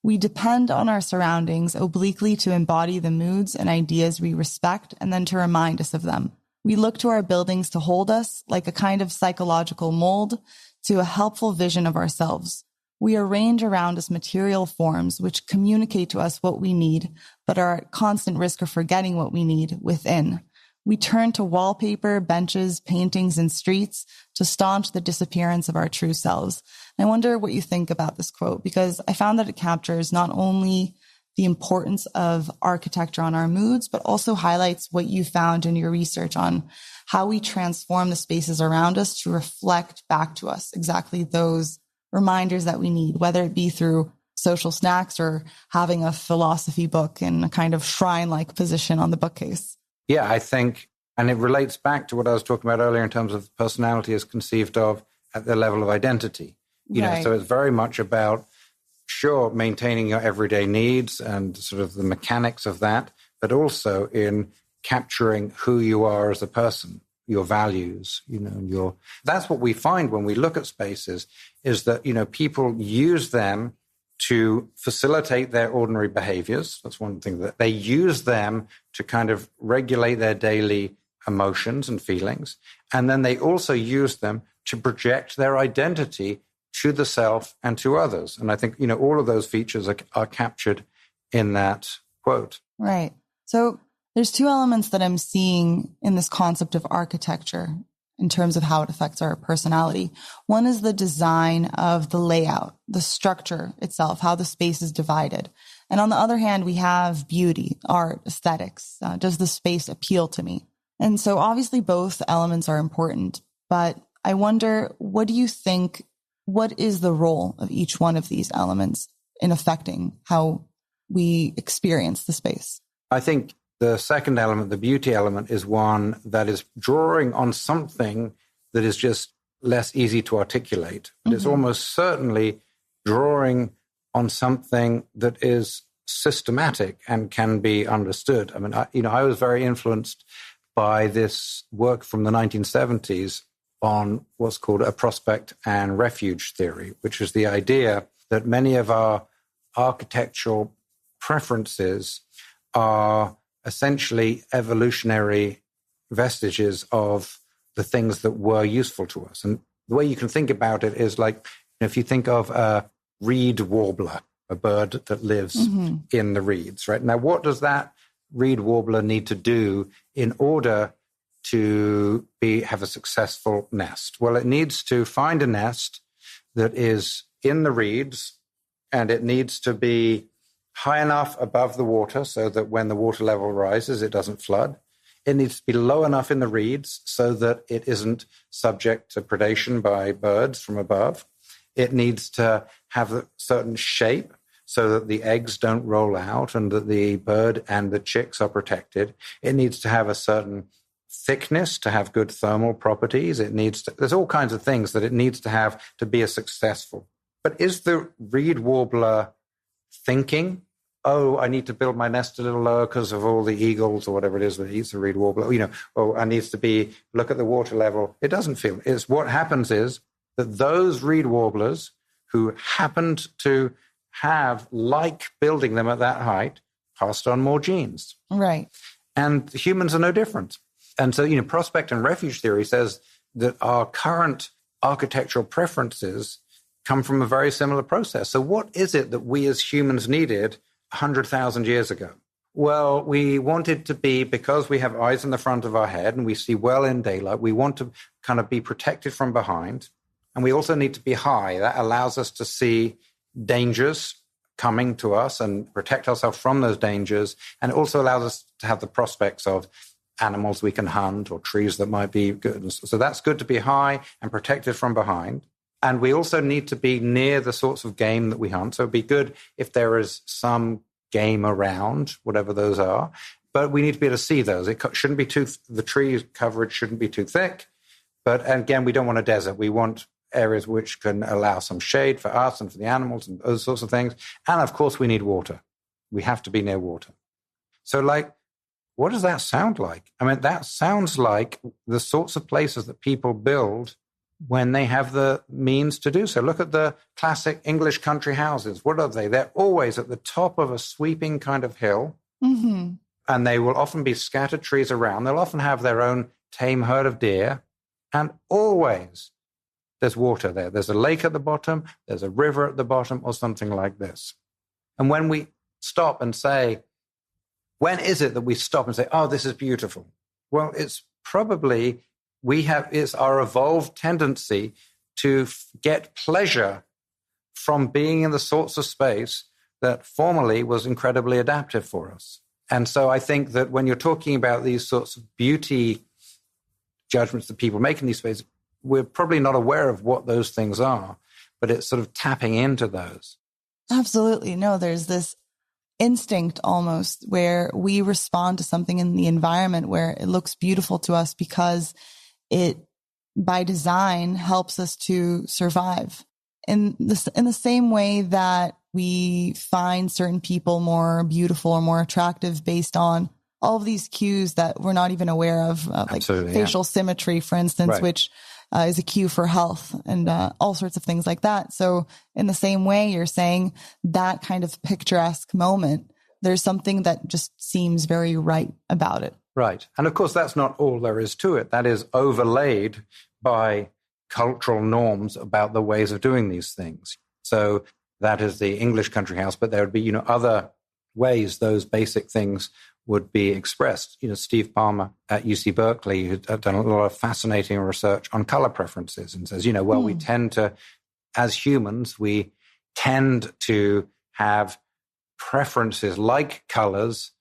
We depend on our surroundings obliquely to embody the moods and ideas we respect and then to remind us of them. We look to our buildings to hold us like a kind of psychological mold to a helpful vision of ourselves. We arrange around us material forms which communicate to us what we need, but are at constant risk of forgetting what we need within. We turn to wallpaper, benches, paintings, and streets to staunch the disappearance of our true selves. And I wonder what you think about this quote, because I found that it captures not only the importance of architecture on our moods, but also highlights what you found in your research on how we transform the spaces around us to reflect back to us exactly those reminders that we need, whether it be through social snacks or having a philosophy book in a kind of shrine-like position on the bookcase. Yeah, I think, and it relates back to what I was talking about earlier in terms of personality as conceived of at the level of identity. You know, so it's very much about, sure, maintaining your everyday needs and sort of the mechanics of that, but also in capturing who you are as a person, your values, that's what we find when we look at spaces is that, people use them to facilitate their ordinary behaviors. That's one thing, that they use them to kind of regulate their daily emotions and feelings. And then they also use them to project their identity to the self and to others. And I think, all of those features are captured in that quote. Right. So there's two elements that I'm seeing in this concept of architecture in terms of how it affects our personality. One is the design of the layout, the structure itself, how the space is divided. And on the other hand, we have beauty, art, aesthetics. Does the space appeal to me? And so obviously both elements are important, but I wonder, what do you think, what is the role of each one of these elements in affecting how we experience the space? I think the second element, the beauty element, is one that is drawing on something that is just less easy to articulate. But it's almost certainly drawing on something that is systematic and can be understood. I mean, I was very influenced by this work from the 1970s on what's called a prospect and refuge theory, which is the idea that many of our architectural preferences are essentially evolutionary vestiges of the things that were useful to us. And the way you can think about it is like, if you think of a reed warbler, a bird that lives in the reeds, right? Now, what does that reed warbler need to do in order to have a successful nest? Well, it needs to find a nest that is in the reeds, and it needs to be high enough above the water so that when the water level rises, it doesn't flood. It needs to be low enough in the reeds so that it isn't subject to predation by birds from above. It needs to have a certain shape so that the eggs don't roll out and that the bird and the chicks are protected. It needs to have a certain thickness to have good thermal properties. There's all kinds of things that it needs to have to be a successful. But is the reed warbler thinking, oh, I need to build my nest a little lower because of all the eagles or whatever it is that eats the reed warbler, I needs to look at the water level. It doesn't feel. It's what happens is that those reed warblers who happened to have, like building them at that height, passed on more genes. Right. And humans are no different. And so, prospect and refuge theory says that our current architectural preferences come from a very similar process. So what is it that we as humans needed 100,000 years ago? Well, we wanted to be, because we have eyes in the front of our head and we see well in daylight, we want to kind of be protected from behind. And we also need to be high. That allows us to see dangers coming to us and protect ourselves from those dangers. And it also allows us to have the prospects of animals we can hunt or trees that might be good. So that's good to be high and protected from behind. And we also need to be near the sorts of game that we hunt. So it'd be good if there is some game around, whatever those are. But we need to be able to see those. It shouldn't be the tree coverage shouldn't be too thick. But again, we don't want a desert. We want areas which can allow some shade for us and for the animals and those sorts of things. And of course, we need water. We have to be near water. So what does that sound like? I mean, that sounds like the sorts of places that people build when they have the means to do so. Look at the classic English country houses. What are they? They're always at the top of a sweeping kind of hill. Mm-hmm. And they will often be scattered trees around. They'll often have their own tame herd of deer. And always there's water there. There's a lake at the bottom. There's a river at the bottom or something like this. And when we stop and say, when is it that we stop and say, oh, this is beautiful? Well, it's probably it's our evolved tendency to get pleasure from being in the sorts of space that formerly was incredibly adaptive for us. And so I think that when you're talking about these sorts of beauty judgments that people make in these spaces, we're probably not aware of what those things are, but it's sort of tapping into those. Absolutely. No, there's this instinct almost where we respond to something in the environment where it looks beautiful to us because it, by design, helps us to survive. In the same way that we find certain people more beautiful or more attractive based on all of these cues that we're not even aware of, like facial symmetry, for instance, right, which is a cue for health and all sorts of things like that. So in the same way, you're saying that kind of picturesque moment, there's something that just seems very right about it. Right. And of course, that's not all there is to it. That is overlaid by cultural norms about the ways of doing these things. So that is the English country house, but there would be, other ways those basic things would be expressed. Steve Palmer at UC Berkeley, who's done a lot of fascinating research on color preferences and says, we tend to, as humans, we tend to have preferences like colors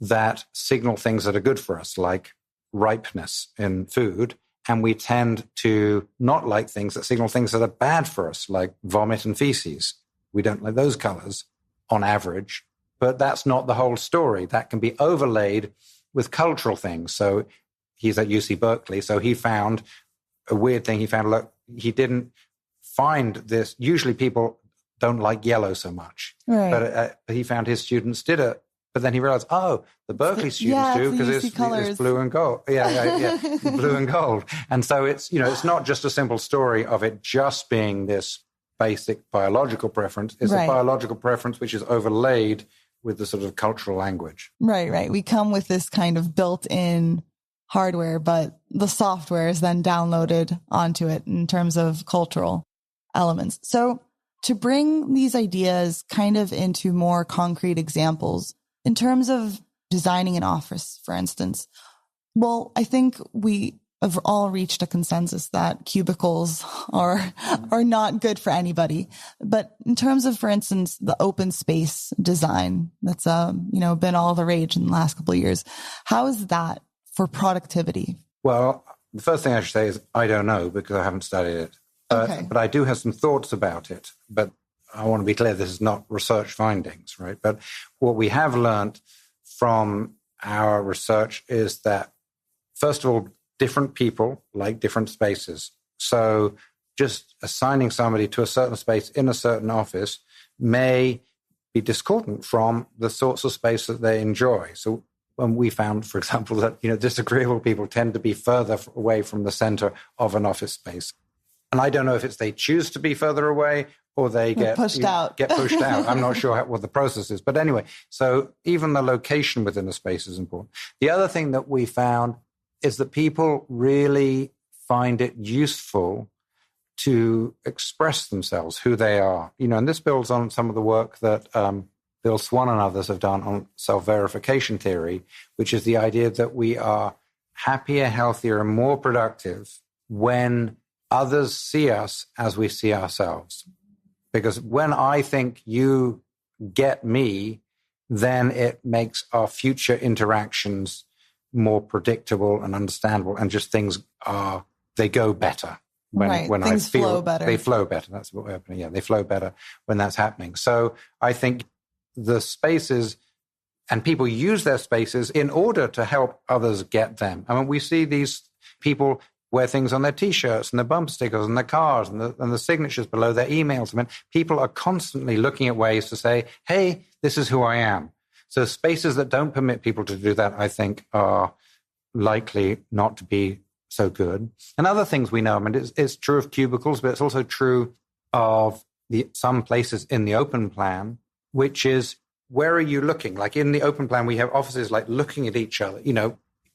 that signal things that are good for us, like ripeness in food. And we tend to not like things that signal things that are bad for us, like vomit and feces. We don't like those colors on average. But that's not the whole story. That can be overlaid with cultural things. So he's at UC Berkeley. So he found a weird thing. He found, look, he didn't find this. Usually people don't like yellow so much, right. But he found his students did it. But then he realized, the Berkeley students do because it's blue and gold. Yeah, blue and gold. And so it's not just a simple story of it just being this basic biological preference. It's a biological preference which is overlaid with the sort of cultural language. Right. We come with this kind of built-in hardware, but the software is then downloaded onto it in terms of cultural elements. So to bring these ideas kind of into more concrete examples, in terms of designing an office, for instance, well, I think we have all reached a consensus that cubicles are not good for anybody. But in terms of, for instance, the open space design that's been all the rage in the last couple of years, how is that for productivity? Well, the first thing I should say is I don't know because I haven't studied it. But I do have some thoughts about it. But I want to be clear, this is not research findings, right? But what we have learned from our research is that, first of all, different people like different spaces. So just assigning somebody to a certain space in a certain office may be discordant from the sorts of space that they enjoy. So when we found, for example, that disagreeable people tend to be further away from the center of an office space. And I don't know if it's they choose to be further away or they get pushed out. I'm not sure what the process is. But anyway, so even the location within the space is important. The other thing that we found is that people really find it useful to express themselves, who they are. And this builds on some of the work that Bill Swan and others have done on self-verification theory, which is the idea that we are happier, healthier, and more productive when others see us as we see ourselves. Because when I think you get me, then it makes our future interactions more predictable and understandable, and just they go better. When things I feel flow better. They flow better. That's what happening. Yeah, they flow better when that's happening. So I think the spaces, and people use their spaces in order to help others get them. I mean, we see these people wear things on their T-shirts and their bumper stickers and their cars and the signatures below their emails. I mean, people are constantly looking at ways to say, hey, this is who I am. So spaces that don't permit people to do that, I think, are likely not to be so good. And other things we know, I mean, it's true of cubicles, but it's also true of some places in the open plan, which is, where are you looking? Like in the open plan, we have offices like looking at each other,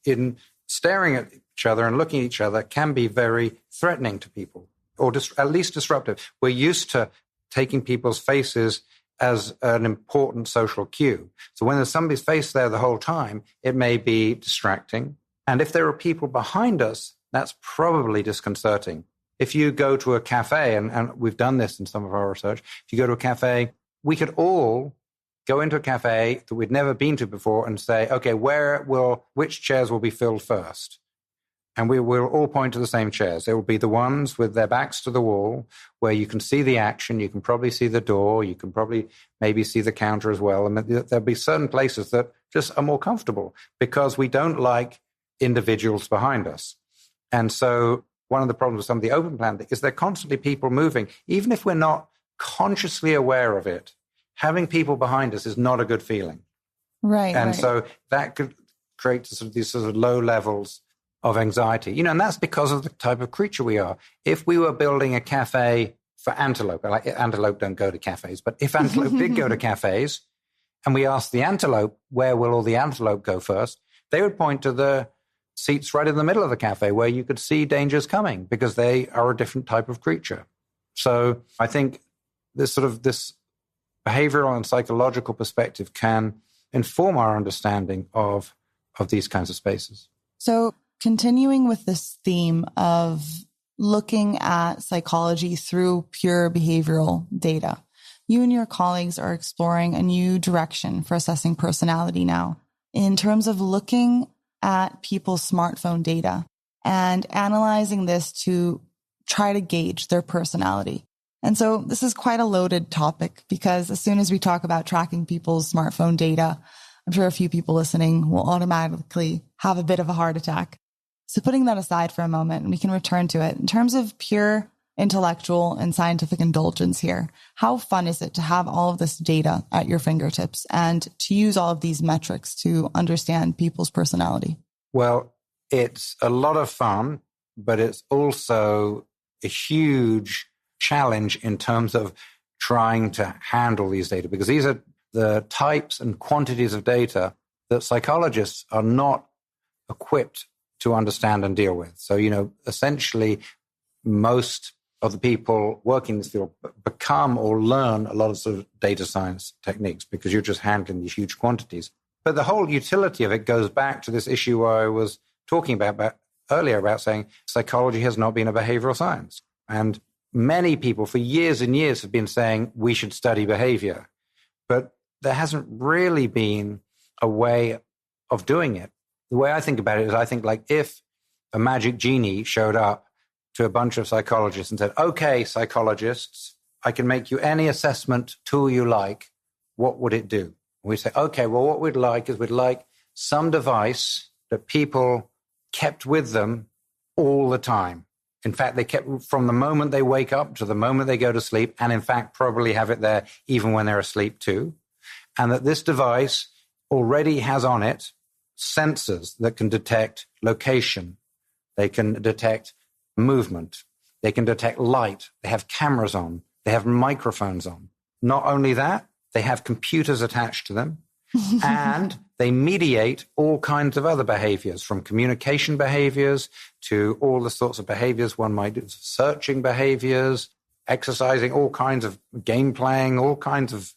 in staring at each other and looking at each other can be very threatening to people, or at least disruptive. We're used to taking people's faces as an important social cue. So when there's somebody's face there the whole time, it may be distracting. And if there are people behind us, that's probably disconcerting. If you go to a cafe, and we've done this in some of our research, if you go to a cafe, we could all go into a cafe that we'd never been to before and say, okay, which chairs will be filled first? And we will all point to the same chairs. It will be the ones with their backs to the wall, where you can see the action, you can probably see the door, you can probably maybe see the counter as well. And there'll be certain places that just are more comfortable because we don't like individuals behind us. And so one of the problems with some of the open plan is there are constantly people moving. Even if we're not consciously aware of it, having people behind us is not a good feeling. Right. And so that could create these sort of low levels of anxiety, and that's because of the type of creature we are. If we were building a cafe for antelope, like antelope don't go to cafes, but if antelope did go to cafes and we asked the antelope, where will all the antelope go first? They would point to the seats right in the middle of the cafe where you could see dangers coming because they are a different type of creature. So I think this behavioral and psychological perspective can inform our understanding of these kinds of spaces. So continuing with this theme of looking at psychology through pure behavioral data, you and your colleagues are exploring a new direction for assessing personality now in terms of looking at people's smartphone data and analyzing this to try to gauge their personality. And so this is quite a loaded topic because as soon as we talk about tracking people's smartphone data, I'm sure a few people listening will automatically have a bit of a heart attack. So putting that aside for a moment, and we can return to it. In terms of pure intellectual and scientific indulgence here. How fun is it to have all of this data at your fingertips and to use all of these metrics to understand people's personality? Well, it's a lot of fun, but it's also a huge challenge in terms of trying to handle these data, because these are the types and quantities of data that psychologists are not equipped to understand and deal with. So, essentially, most of the people working in this field become or learn a lot of sort of data science techniques because you're just handling these huge quantities. But the whole utility of it goes back to this issue I was talking about earlier about saying psychology has not been a behavioral science. And many people for years and years have been saying we should study behavior, but there hasn't really been a way of doing it. The way I think about it is I think like if a magic genie showed up to a bunch of psychologists and said, okay, psychologists, I can make you any assessment tool you like, what would it do? We say, okay, well, what we'd like is we'd like some device that people kept with them all the time. In fact, they kept from the moment they wake up to the moment they go to sleep, and in fact, probably have it there even when they're asleep too. And that this device already has on it sensors that can detect location. They can detect movement. They can detect light. They have cameras on. They have microphones on. Not only that, they have computers attached to them, and they mediate all kinds of other behaviors, from communication behaviors to all the sorts of behaviors one might do, searching behaviors, exercising, all kinds of game playing, all kinds of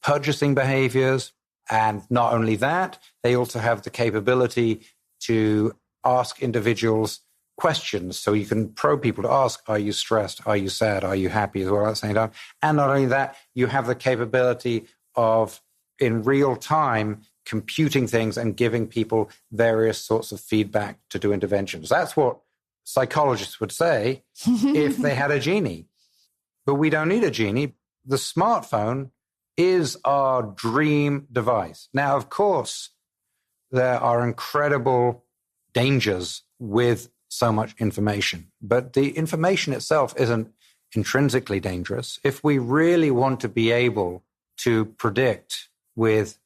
purchasing behaviors. And not only that, they also have the capability to ask individuals questions. So you can probe people to ask, are you stressed? Are you sad? Are you happy as well at the same time? And not only that, you have the capability of, in real time, computing things and giving people various sorts of feedback to do interventions. That's what psychologists would say if they had a genie. But we don't need a genie. The smartphone is our dream device. Now, of course, there are incredible dangers with so much information, but the information itself isn't intrinsically dangerous. If we really want to be able to predict with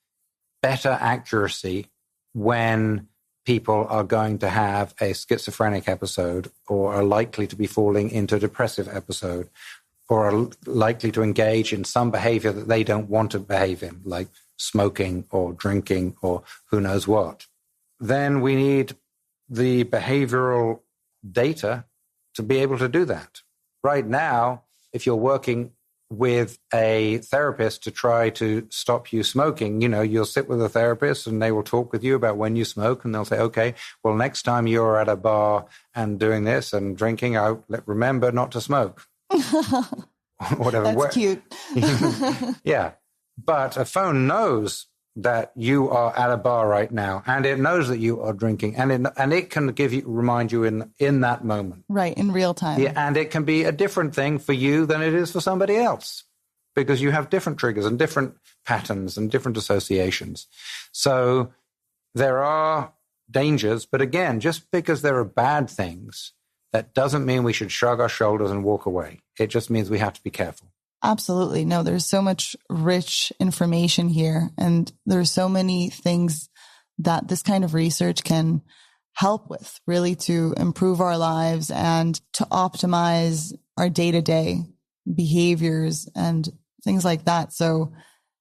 better accuracy when people are going to have a schizophrenic episode or are likely to be falling into a depressive episode or are likely to engage in some behavior that they don't want to behave in, like smoking or drinking or who knows what, then we need the behavioral data to be able to do that. Right now, if you're working with a therapist to try to stop you smoking, you'll sit with a therapist and they will talk with you about when you smoke, and they'll say, okay, well, next time you're at a bar and doing this and drinking, remember not to smoke. Whatever. That's cute. Yeah. But a phone knows that you are at a bar right now, and it knows that you are drinking, and it can remind you in that moment. Right, in real time. Yeah, and it can be a different thing for you than it is for somebody else, because you have different triggers and different patterns and different associations. So there are dangers, but again, just because there are bad things, that doesn't mean we should shrug our shoulders and walk away. It just means we have to be careful. Absolutely. No, there's so much rich information here, and there's so many things that this kind of research can help with, really, to improve our lives and to optimize our day-to-day behaviors and things like that. So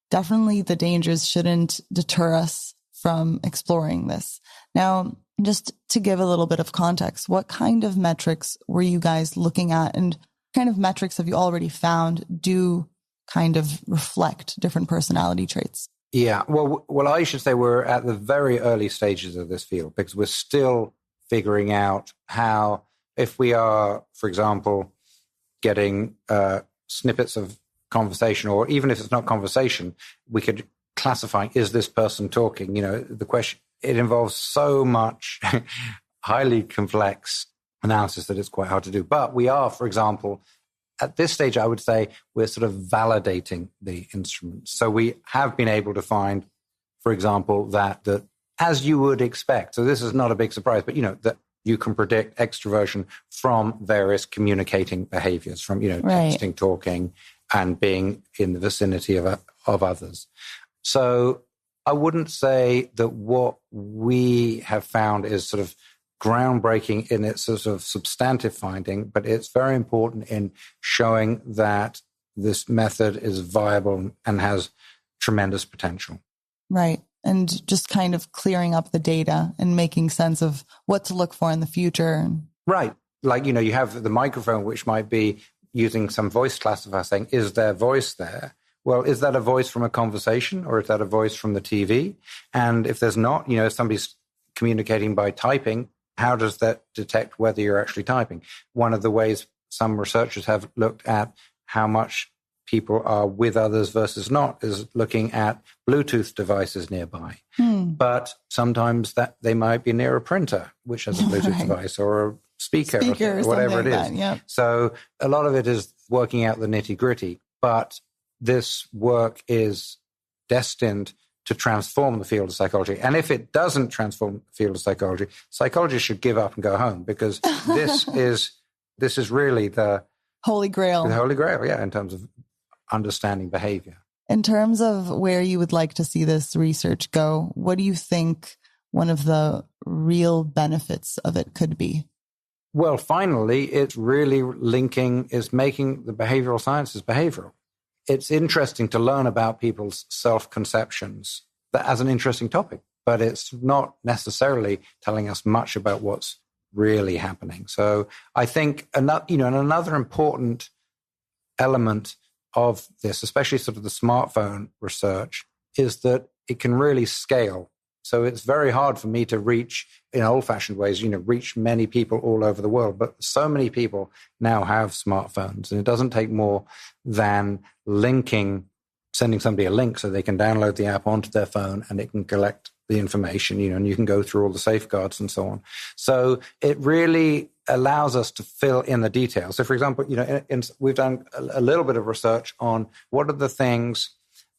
definitely the dangers shouldn't deter us from exploring this. Now, just to give a little bit of context, what kind of metrics were you guys looking at, and kind of metrics have you already found do kind of reflect different personality traits? Yeah, well, I should say we're at the very early stages of this field, because we're still figuring out how, if we are, for example, getting snippets of conversation, or even if it's not conversation, we could classify, is this person talking? The question, it involves so much highly complex analysis that it's quite hard to do. But we are, for example, at this stage, I would say we're sort of validating the instruments. So we have been able to find, for example, that as you would expect, so this is not a big surprise, but that you can predict extroversion from various communicating behaviors, from, texting, talking, and being in the vicinity of others. So I wouldn't say that what we have found is sort of groundbreaking in its sort of substantive finding, but it's very important in showing that this method is viable and has tremendous potential. Right. And just kind of clearing up the data and making sense of what to look for in the future. Right. Like, you have the microphone, which might be using some voice classifier saying, is there voice there? Well, is that a voice from a conversation or is that a voice from the TV? And if there's not, if somebody's communicating by typing, how does that detect whether you're actually typing? One of the ways some researchers have looked at how much people are with others versus not is looking at Bluetooth devices nearby. But sometimes that they might be near a printer, which has a Bluetooth device, or a speaker or whatever it is. Yep. So a lot of it is working out the nitty-gritty. But this work is destined to transform the field of psychology. And if it doesn't transform the field of psychology, psychologists should give up and go home, because this is really the Holy Grail. The Holy Grail, yeah, in terms of understanding behavior. In terms of where you would like to see this research go, what do you think one of the real benefits of it could be? Well, finally, it's really making the behavioral sciences behavioral. It's interesting to learn about people's self-conceptions as an interesting topic, but it's not necessarily telling us much about what's really happening. So I think another important element of this, especially sort of the smartphone research, is that it can really scale. So it's very hard for me to reach, in old-fashioned ways, reach many people all over the world. But so many people now have smartphones, and it doesn't take more than sending somebody a link so they can download the app onto their phone and it can collect the information, and you can go through all the safeguards and so on. So it really allows us to fill in the details. So, for example, we've done a little bit of research on what are the things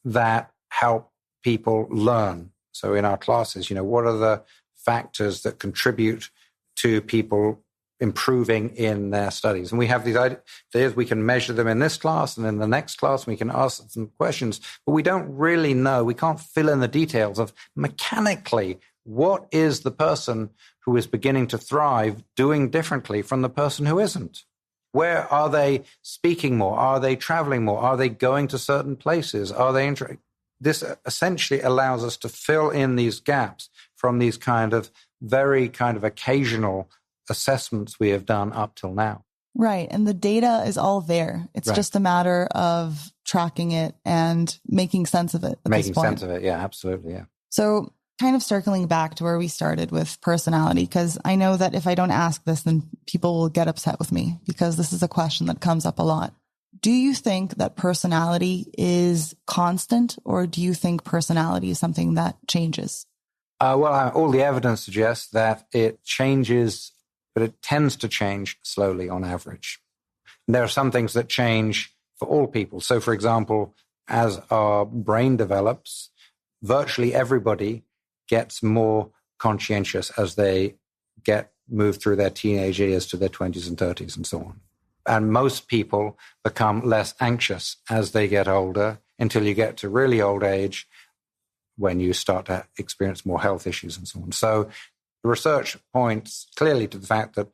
that help people learn. So in our classes, what are the factors that contribute to people improving in their studies? And we have these ideas. We can measure them in this class, and in the next class we can ask some questions, but we don't really know. We can't fill in the details of mechanically what is the person who is beginning to thrive doing differently from the person who isn't. Where are they speaking more? Are they traveling more? Are they going to certain places? Are they This essentially allows us to fill in these gaps from these very occasional assessments we have done up till now. Right. And the data is all there. It's just a matter of tracking it and making sense of it at this point. Making sense of it. Yeah, absolutely. Yeah. So kind of circling back to where we started with personality, because I know that if I don't ask this, then people will get upset with me, because this is a question that comes up a lot. Do you think that personality is constant, or do you think personality is something that changes? All the evidence suggests that it changes, but it tends to change slowly on average. And there are some things that change for all people. So, for example, as our brain develops, virtually everybody gets more conscientious as they move through their teenage years to their 20s and 30s and so on. And most people become less anxious as they get older, until you get to really old age, when you start to experience more health issues and so on. So the research points clearly to the fact that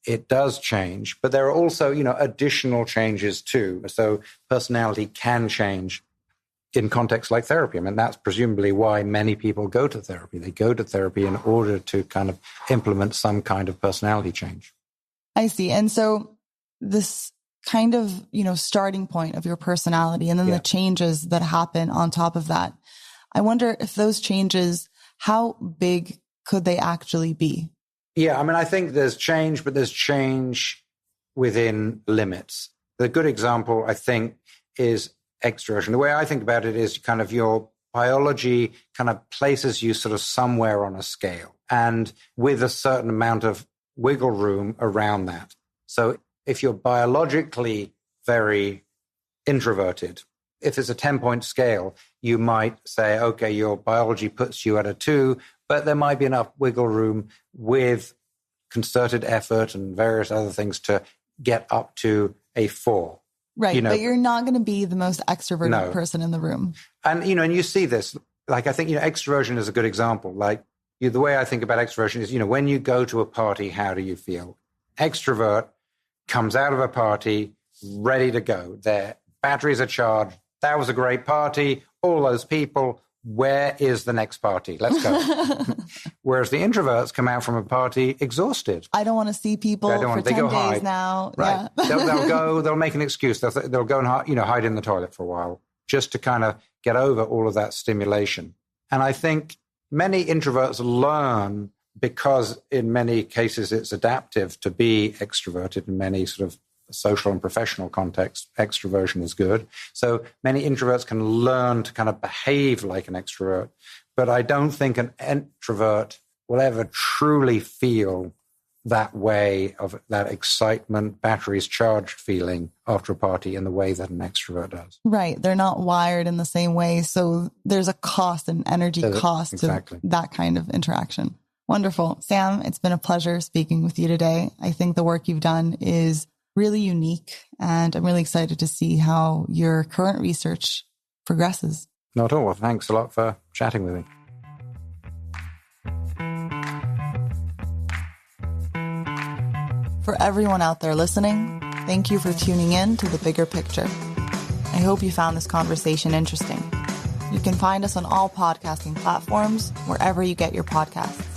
it does change, but there are also, additional changes too. So personality can change in contexts like therapy. I mean, that's presumably why many people go to therapy. They go to therapy in order to kind of implement some kind of personality change. I see. And so this kind of, starting point of your personality, and then the changes that happen on top of that, I wonder if those changes, how big could they actually be? Yeah, I mean, I think there's change, but there's change within limits. The good example, I think, is extroversion. The way I think about it is kind of your biology kind of places you sort of somewhere on a scale, and with a certain amount of wiggle room around that. So if you're biologically very introverted, if it's a 10-point scale, you might say, okay, your biology puts you at a 2, but there might be enough wiggle room with concerted effort and various other things to get up to a 4. Right. But you're not going to be the most extroverted person in the room. And, and you see this, like, I think, extroversion is a good example. Like, the way I think about extroversion is, when you go to a party, how do you feel? Extrovert comes out of a party ready to go. Their batteries are charged. That was a great party. All those people. Where is the next party? Let's go. Whereas the introverts come out from a party exhausted. I don't want to see people for 10 days hide. now. Right. Yeah. They'll make an excuse. They'll go and hide in the toilet for a while just to kind of get over all of that stimulation. And I think many introverts learn, because in many cases it's adaptive to be extroverted in many sort of social and professional contexts. Extroversion is good. So many introverts can learn to kind of behave like an extrovert. But I don't think an introvert will ever truly feel that way, of that excitement, batteries charged feeling after a party in the way that an extrovert does. Right. They're not wired in the same way. So there's a cost, an energy cost to that kind of interaction. Wonderful. Sam, it's been a pleasure speaking with you today. I think the work you've done is really unique, and I'm really excited to see how your current research progresses. Not at all. Thanks a lot for chatting with me. For everyone out there listening, thank you for tuning in to The Bigger Picture. I hope you found this conversation interesting. You can find us on all podcasting platforms, wherever you get your podcasts.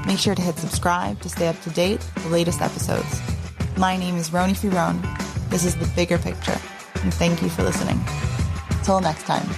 Make sure to hit subscribe to stay up to date with the latest episodes. My name is Roni Firone. This is The Bigger Picture, and thank you for listening. Till next time.